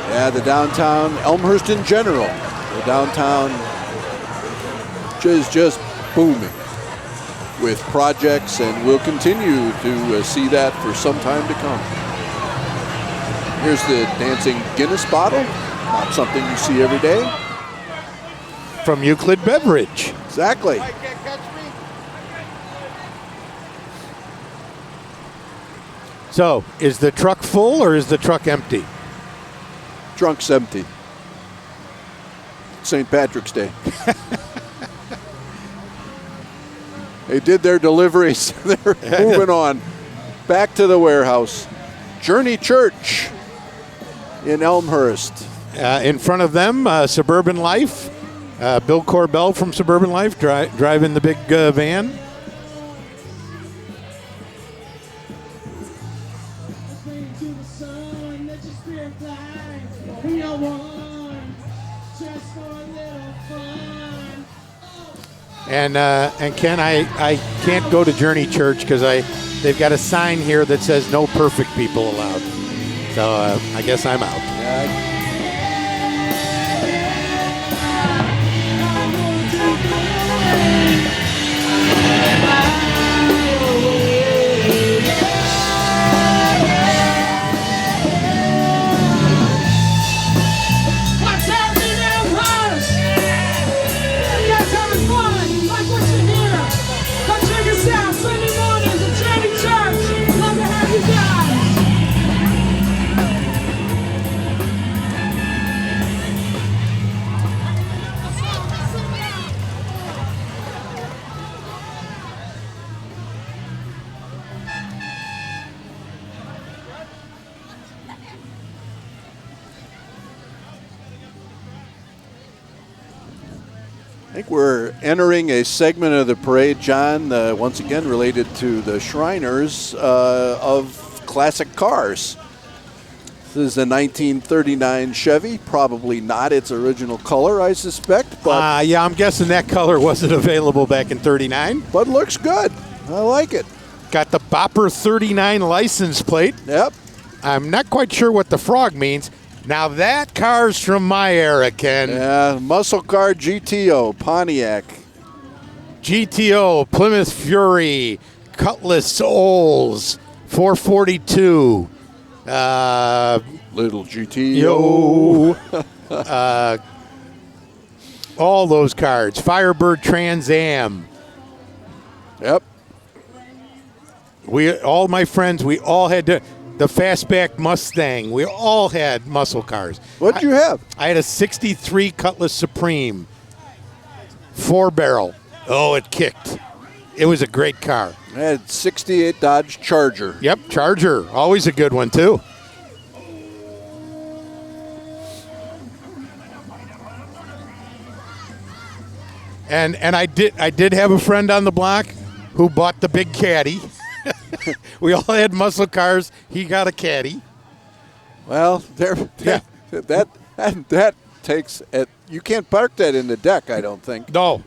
Yeah, the downtown, Elmhurst in general, the downtown is just booming with projects, and we'll continue to see that for some time to come. Here's the dancing Guinness bottle, not something you see every day. From Euclid Beverage. Exactly. So, is the truck full or is the truck empty? Trunk's empty. St. Patrick's Day. They did their deliveries. They're moving on. Back to the warehouse. Journey Church in Elmhurst. In front of them, Suburban Life. Bill Corbell from Suburban Life driving the big van. And Ken, I can't go to Journey Church because they've got a sign here that says no perfect people allowed. So I guess I'm out. Yeah. I think we're entering a segment of the parade, John, once again related to the Shriners of classic cars. This is a 1939 Chevy, probably not its original color, I suspect. But yeah, I'm guessing that color wasn't available back in 39. But looks good. I like it. Got the Bopper 39 license plate. Yep. I'm not quite sure what the frog means. Now that car's from my era, Ken. Yeah, muscle car GTO, Pontiac. GTO, Plymouth Fury, Cutlass Olds, 442. Little GTO. All those cars. Firebird Trans Am. Yep. All my friends, we all had the Fastback Mustang. We all had muscle cars. What'd you have? I had a 63 Cutlass Supreme. 4-barrel. Oh, it kicked. It was a great car. I had 68 Dodge Charger. Yep, Charger. Always a good one, too. And I did have a friend on the block who bought the big caddy. We all had muscle cars. He got a caddy. Well, that takes it. You can't park that in the deck, I don't think. No.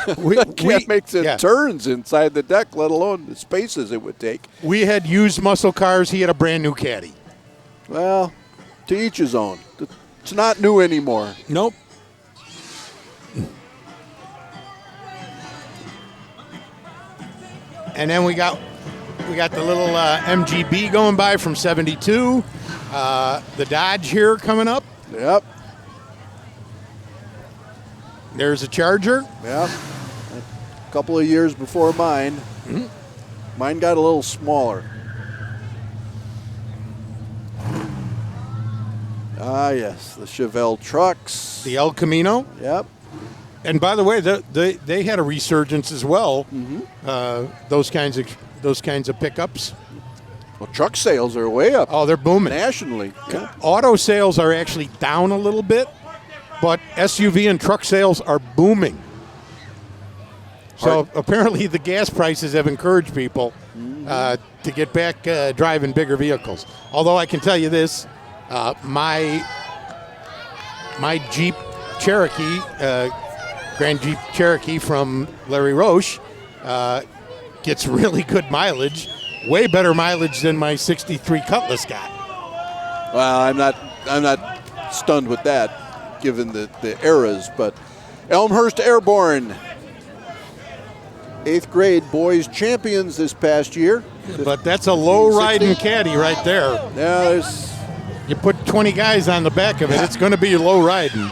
Can't make the turns inside the deck, let alone the spaces it would take. We had used muscle cars. He had a brand new caddy. Well, to each his own. It's not new anymore. Nope. And then we got the little MGB going by from 72. The Dodge here coming up. Yep. There's a Charger. Yep. A couple of years before mine. Mm-hmm. Mine got a little smaller. Ah, yes. The Chevelle trucks. The El Camino. Yep. And by the way, they had a resurgence as well. Mm-hmm. Those kinds of pickups. Well, truck sales are way up. Oh, they're booming nationally. Yeah. Auto sales are actually down a little bit, but SUV and truck sales are booming. So apparently the gas prices have encouraged people to get back driving bigger vehicles. Although I can tell you this, my Jeep Cherokee, Grand Jeep Cherokee from Larry Roche, gets really good mileage, way better mileage than my 63 Cutlass got. Well, I'm not stunned with that, given the eras, but Elmhurst Airborne, 8th grade boys champions this past year. But that's a low-riding caddy right there. Yeah, you put 20 guys on the back of it, it's going to be low-riding.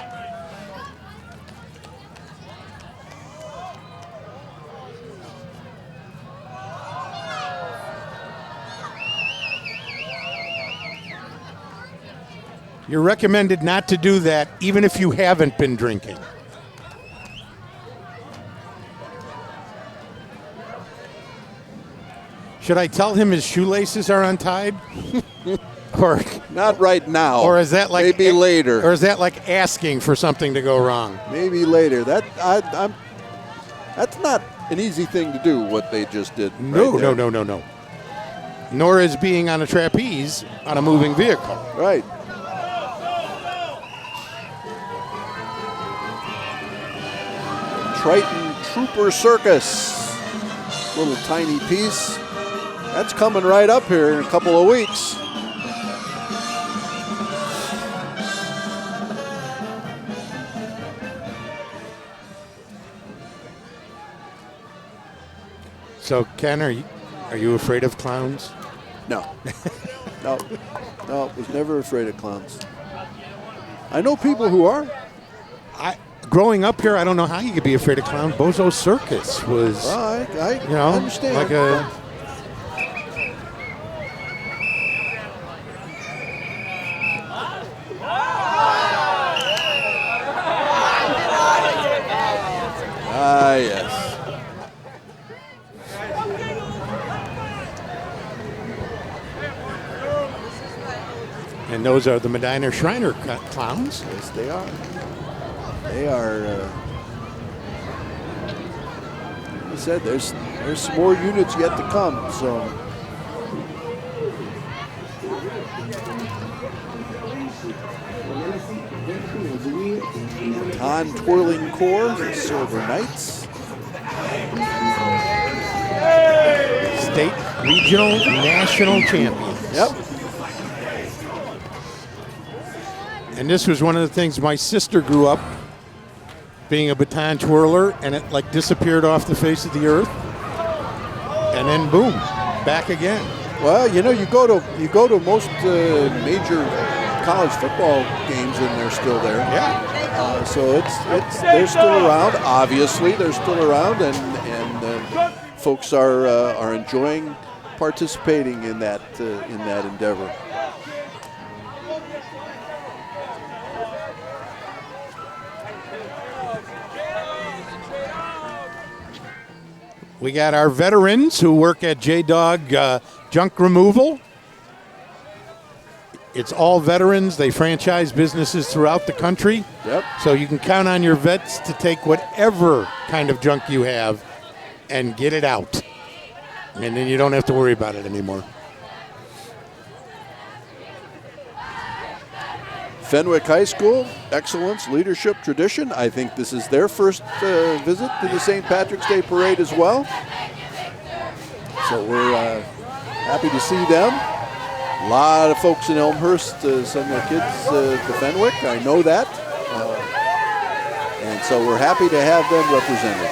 You're recommended not to do that even if you haven't been drinking. Should I tell him his shoelaces are untied? Or not right now. Or is that like maybe later? Or is that like asking for something to go wrong? Maybe later. That's not an easy thing to do. What they just did. No. Right Nor is being on a trapeze on a moving vehicle. Right. Triton Trooper Circus, little tiny piece. That's coming right up here in a couple of weeks. So, Ken, are you afraid of clowns? No. No, was never afraid of clowns. I know people who are. Growing up here, I don't know how you could be afraid of clowns. Bozo Circus was, I understand. like a. Yes. And those are the Medina Shriner clowns. Yes, they are. They are. Like I said, there's some more units yet to come. So. Baton Twirling Corps, the Silver Knights. State, regional, national champions. Yep. And this was one of the things my sister grew up being a baton twirler, and it like disappeared off the face of the earth, and then boom, back again. Well, you go to most major college football games, and they're still there. Yeah. So they're still around. Obviously, they're still around, and folks are enjoying participating in that endeavor. We got our veterans who work at J-Dog Junk Removal. It's all veterans. They franchise businesses throughout the country. Yep. So you can count on your vets to take whatever kind of junk you have and get it out. And then you don't have to worry about it anymore. Fenwick High School, excellence, leadership, tradition. I think this is their first visit to the St. Patrick's Day Parade as well. So we're happy to see them. A lot of folks in Elmhurst send their kids to Fenwick. I know that. And so we're happy to have them represented.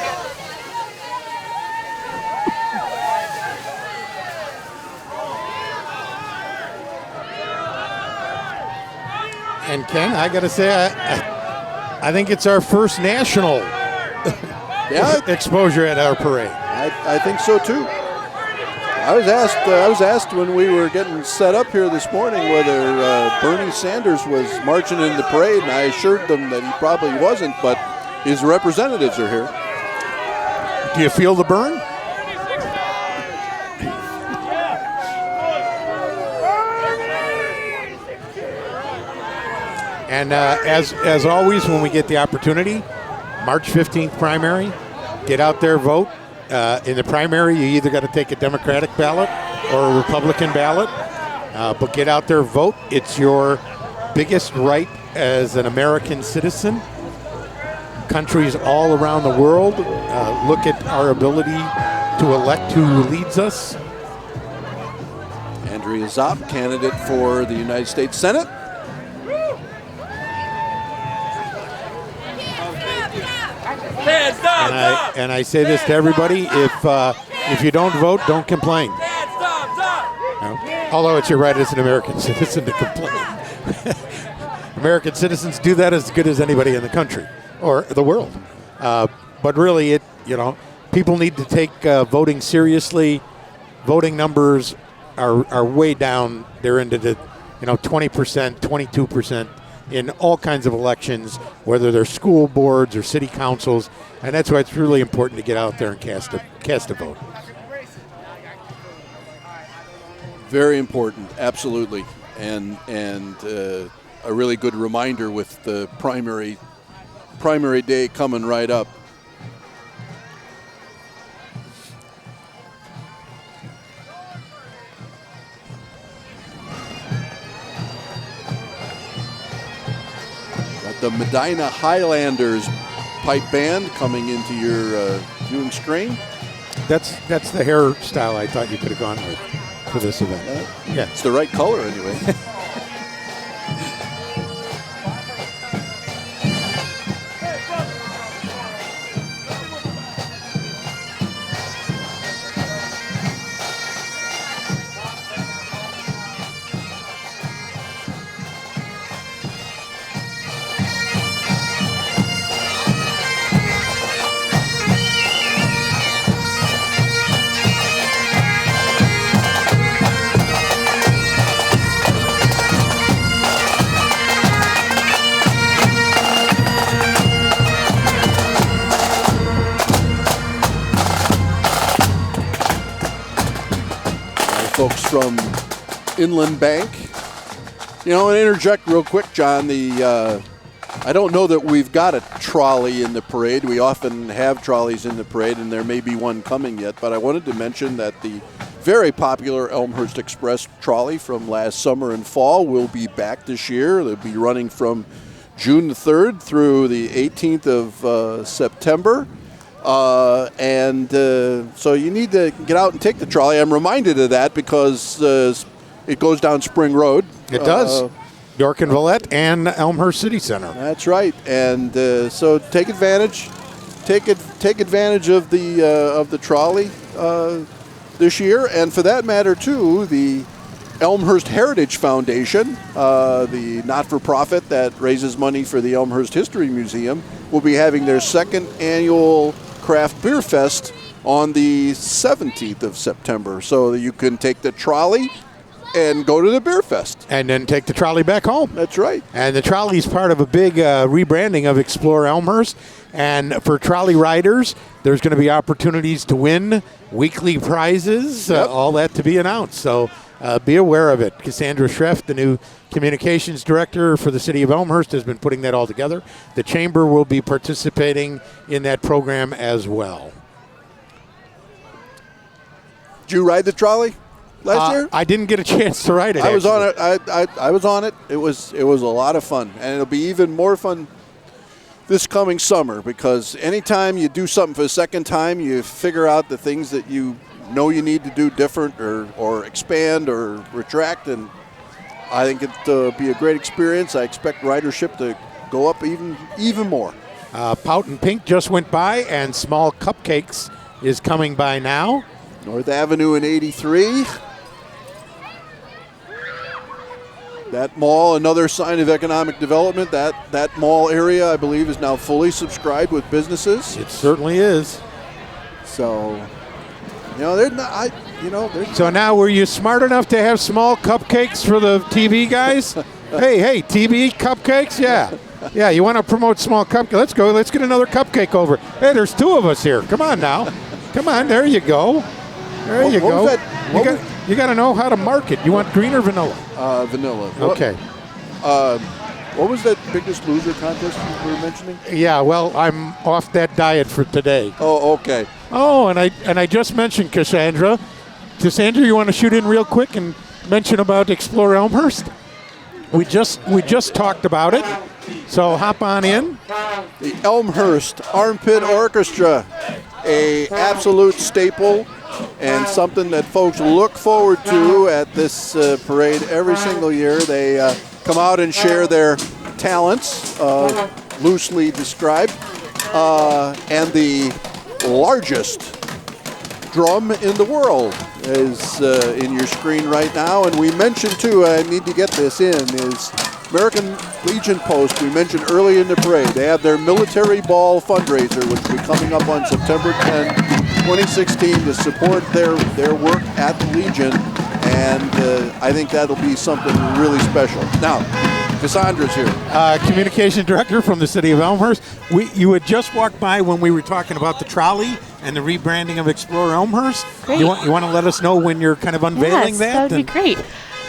And Ken, I got to say, I think it's our first national exposure at our parade. I think so too. I was asked when we were getting set up here this morning whether Bernie Sanders was marching in the parade, and I assured them that he probably wasn't, but his representatives are here. Do you feel the burn? And as always, when we get the opportunity, March 15th primary, Get out there, vote. In the primary, you either got to take a Democratic ballot or a Republican ballot. But get out there, vote. It's your biggest right as an American citizen. Countries all around the world look at our ability to elect who leads us. Andrea Zopp, candidate for the United States Senate. And I say this to everybody: if you don't vote, don't complain. Although it's your right as an American citizen to complain. American citizens do that as good as anybody in the country or the world. But really, people need to take voting seriously. Voting numbers are way down. They're into the 20%, 22% in all kinds of elections, whether they're school boards or city councils, and that's why it's really important to get out there and cast a vote. Very important, absolutely, and a really good reminder with the primary day coming right up. The Medina Highlanders pipe band coming into your viewing screen. That's the hairstyle I thought you could have gone with for this event. Yeah, it's the right color anyway. Folks from Inland Bank. And interject real quick, John, I don't know that we've got a trolley in the parade. We often have trolleys in the parade, and there may be one coming yet, but I wanted to mention that the very popular Elmhurst Express trolley from last summer and fall will be back this year. They'll be running from June the 3rd through the 18th of September. So you need to get out and take the trolley. I'm reminded of that because it goes down Spring Road. It does. York and Villette and Elmhurst City Center. That's right. And so take advantage. Take advantage of the trolley this year, and for that matter too, the Elmhurst Heritage Foundation, the not-for-profit that raises money for the Elmhurst History Museum, will be having their second annual Craft Beer Fest on the 17th of September. So you can take the trolley and go to the beer fest. And then take the trolley back home. That's right. And the trolley is part of a big rebranding of Explore Elmhurst. And for trolley riders, there's going to be opportunities to win weekly prizes, all that to be announced. So be aware of it. Cassandra Schreff, the new communications director for the city of Elmhurst, has been putting that all together. The chamber will be participating in that program as well. Did you ride the trolley last year? I didn't get a chance to ride it. I was on it. I was on it. It was a lot of fun, and it'll be even more fun this coming summer, because anytime you do something for the second time, you figure out the things that you know you need to do different or expand or retract, and I think it'll be a great experience. I expect ridership to go up even more. Pout and Pink just went by, and Small Cupcakes is coming by now. North Avenue in 83. That mall, another sign of economic development. That mall area, I believe, is now fully subscribed with businesses. It certainly is. So, they're not. So now, were you smart enough to have small cupcakes for the TV guys? hey, TV cupcakes? Yeah. You want to promote small cupcakes? Let's go. Let's get another cupcake over. Hey, there's two of us here. Come on now. Come on. There you go. There you go. You got to know how to market. You want green or vanilla? Vanilla. Okay. What was that Biggest Loser contest you were mentioning? Yeah, well, I'm off that diet for today. Oh, okay. Oh, and I just mentioned Cassandra. Cassandra, you want to shoot in real quick and mention about Explore Elmhurst? We just talked about it, so hop on in. The Elmhurst Armpit Orchestra, a absolute staple and something that folks look forward to at this parade every single year. They come out and share their talents, loosely described, and the largest drum in the world is in your screen right now. And we mentioned too, I need to get this in, is American Legion Post, we mentioned early in the parade. They have their Military Ball fundraiser, which will be coming up on September 10, 2016, to support their work at the Legion. And I think that'll be something really special. Now, Cassandra's here. Communication Director from the City of Elmhurst. You had just walked by when we were talking about the trolley and the rebranding of Explore Elmhurst. Great. You want to let us know when you're kind of unveiling yes, that? That would be great.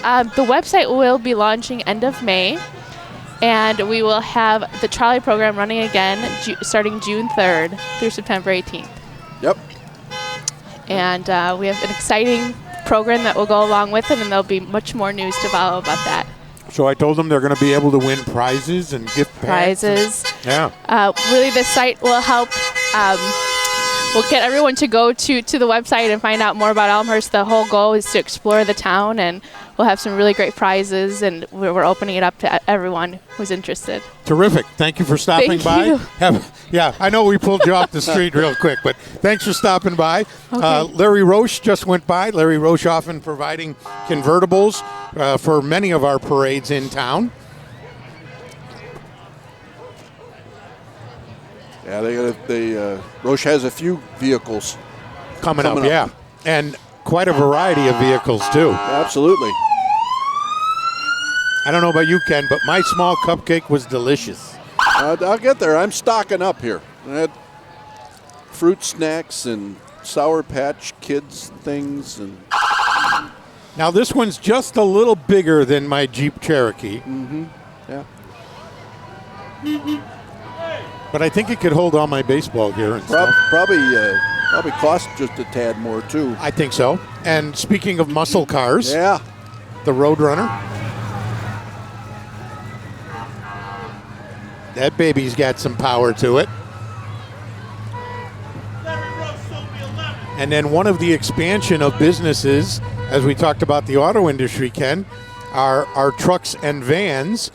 The website will be launching end of May, and we will have the trolley program running again starting June 3rd through September 18th. Yep. And we have an exciting program that will go along with it, and there'll be much more news to follow about that. So I told them they're going to be able to win prizes and gift packs. Prizes. Yeah. Really, the site will help. We'll get everyone to go to the website and find out more about Elmhurst. The whole goal is to explore the town, and we'll have some really great prizes, and we're opening it up to everyone who's interested. Terrific. Thank you for stopping by. Thank you. Yeah, I know we pulled you off the street real quick, but thanks for stopping by. Okay. Larry Roche just went by. Larry Roche often providing convertibles for many of our parades in town. Yeah, Roche has a few vehicles coming up. Yeah, and quite a variety of vehicles too. Absolutely. I don't know about you, Ken, but my small cupcake was delicious. I'll get there. I'm stocking up here. I had fruit snacks and Sour Patch Kids things. And now this one's just a little bigger than my Jeep Cherokee. Mm-hmm. Yeah. But I think it could hold all my baseball gear and stuff. Probably cost just a tad more too. I think so. And speaking of muscle cars, yeah, the Roadrunner. That baby's got some power to it. And then one of the expansion of businesses, as we talked about the auto industry, Ken, are trucks and vans.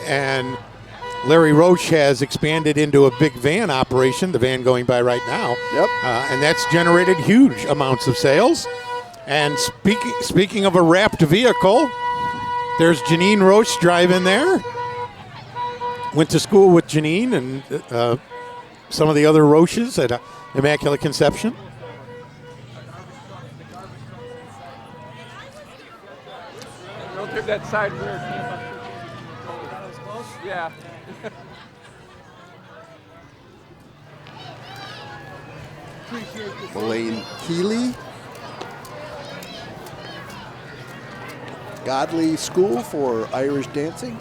And Larry Roche has expanded into a big van operation, the van going by right now. Yep. And that's generated huge amounts of sales. And speaking of a wrapped vehicle, there's Janine Roche driving there. Went to school with Janine and some of the other Roches at Immaculate Conception. Rotate that side rear. Yeah. Elaine Keeley. Godly School for Irish Dancing.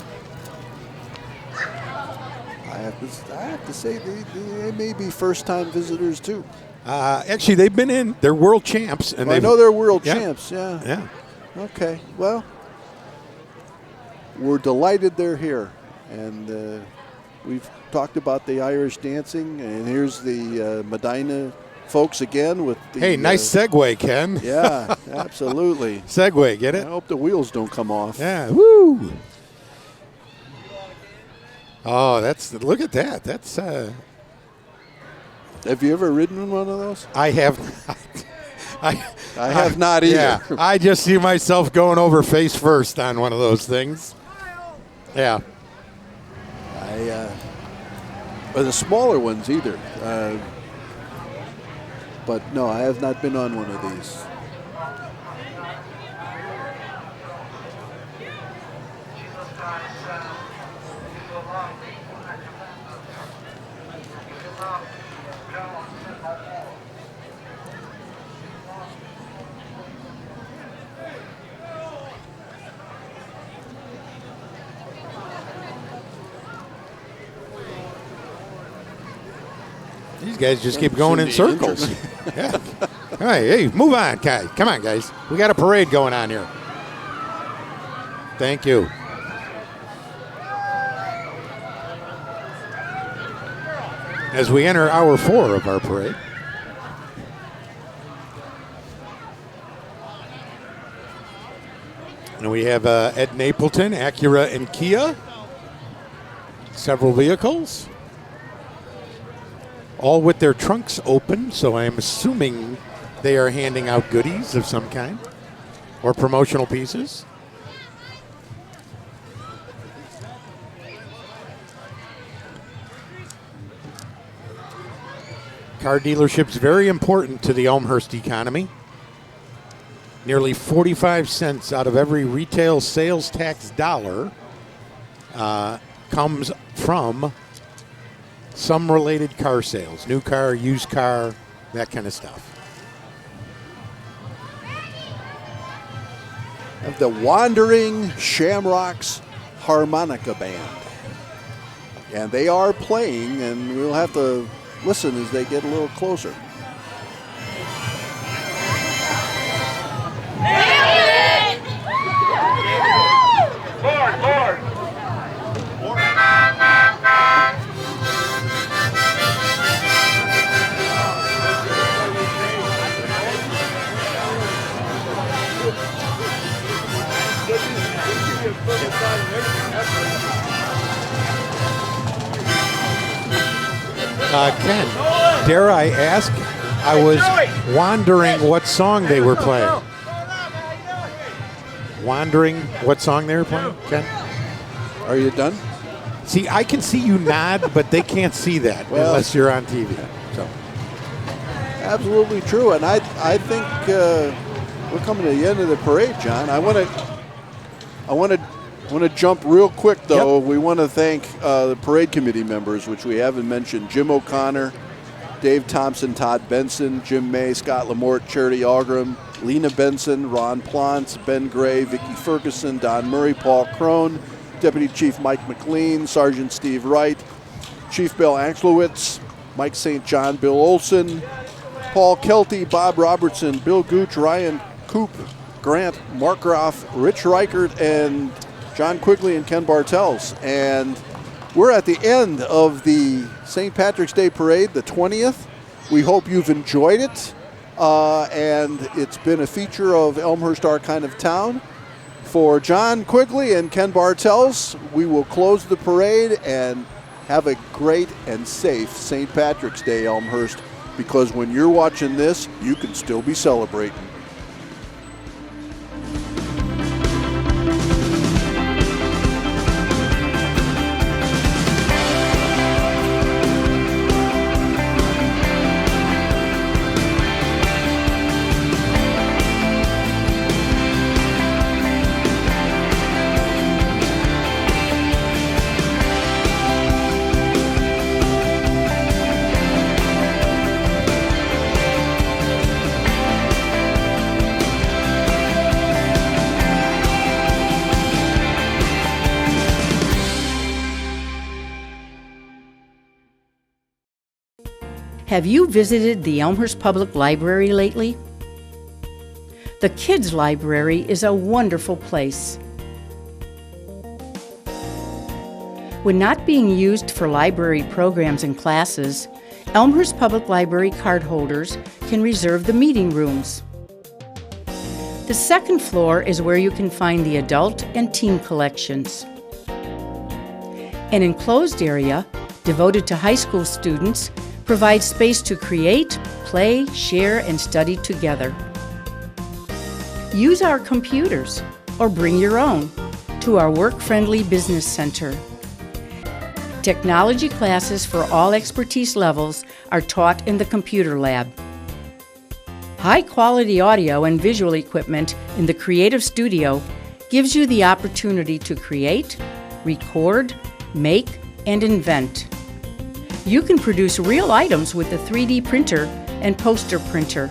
I have to say they may be first-time visitors too. Actually, they've been in. They're world champs, and I know they're world champs. Yeah. Yeah. Okay. Well, we're delighted they're here, and we've talked about the Irish dancing, and here's the Medina folks again with the. Hey, nice segue, Ken. Yeah, absolutely. Segue, get it? I hope the wheels don't come off. Yeah. Woo. Oh, look at that. That's. Have you ever ridden in one of those? I have. I have not either. Yeah, I just see myself going over face first on one of those things. Yeah. Or the smaller ones either. But no, I have not been on one of these. These guys just keep going in circles. Yeah. All right, hey, move on, guys. Come on, guys. We got a parade going on here. Thank you. As we enter hour 4 of our parade. And we have Ed Napleton, Acura and Kia. Several vehicles. All with their trunks open, so I'm assuming they are handing out goodies of some kind or promotional pieces. Car dealerships very important to the Elmhurst economy. Nearly 45 cents out of every retail sales tax dollar comes from some related car sales, new car, used car, that kind of stuff. Of the Wandering Shamrocks Harmonica Band. And they are playing, and we'll have to listen as they get a little closer. Ken, dare I ask? I was wondering what song they were playing. Wondering what song they were playing, Ken? Are you done? See, I can see you nod, but they can't see that unless you're on TV. So, absolutely true, and I think we're coming to the end of the parade, John. I want to jump real quick, though. Yep. We want to thank the parade committee members, which we haven't mentioned: Jim O'Connor, Dave Thompson, Todd Benson, Jim May, Scott Lamort, Charity Algram, Lena Benson, Ron Plantz, Ben Gray, Vicky Ferguson, Don Murray, Paul Crone, Deputy Chief Mike McLean, Sergeant Steve Wright, Chief Bill Axlowitz, Mike St. John, Bill Olson, Paul Kelty, Bob Robertson, Bill Gooch, Ryan Coop, Grant Markgraf, Rich Reichert, and John Quigley and Ken Bartels. And we're at the end of the St. Patrick's Day Parade, the 20th. We hope you've enjoyed it. And it's been a feature of Elmhurst, Our Kind of Town. For John Quigley and Ken Bartels, we will close the parade and have a great and safe St. Patrick's Day, Elmhurst, because when you're watching this, you can still be celebrating. Have you visited the Elmhurst Public Library lately? The Kids Library is a wonderful place. When not being used for library programs and classes, Elmhurst Public Library cardholders can reserve the meeting rooms. The second floor is where you can find the adult and teen collections. An enclosed area devoted to high school students provides space to create, play, share, and study together. Use our computers, or bring your own, to our work-friendly business center. Technology classes for all expertise levels are taught in the computer lab. High-quality audio and visual equipment in the Creative Studio gives you the opportunity to create, record, make, and invent. You can produce real items with the 3D printer and poster printer.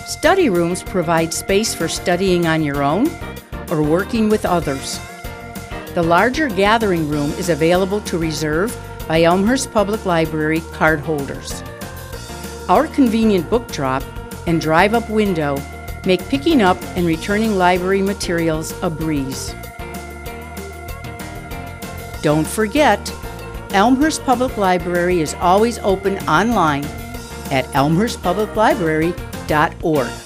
Study rooms provide space for studying on your own or working with others. The larger gathering room is available to reserve by Elmhurst Public Library cardholders. Our convenient book drop and drive-up window make picking up and returning library materials a breeze. Don't forget, Elmhurst Public Library is always open online at elmhurstpubliclibrary.org.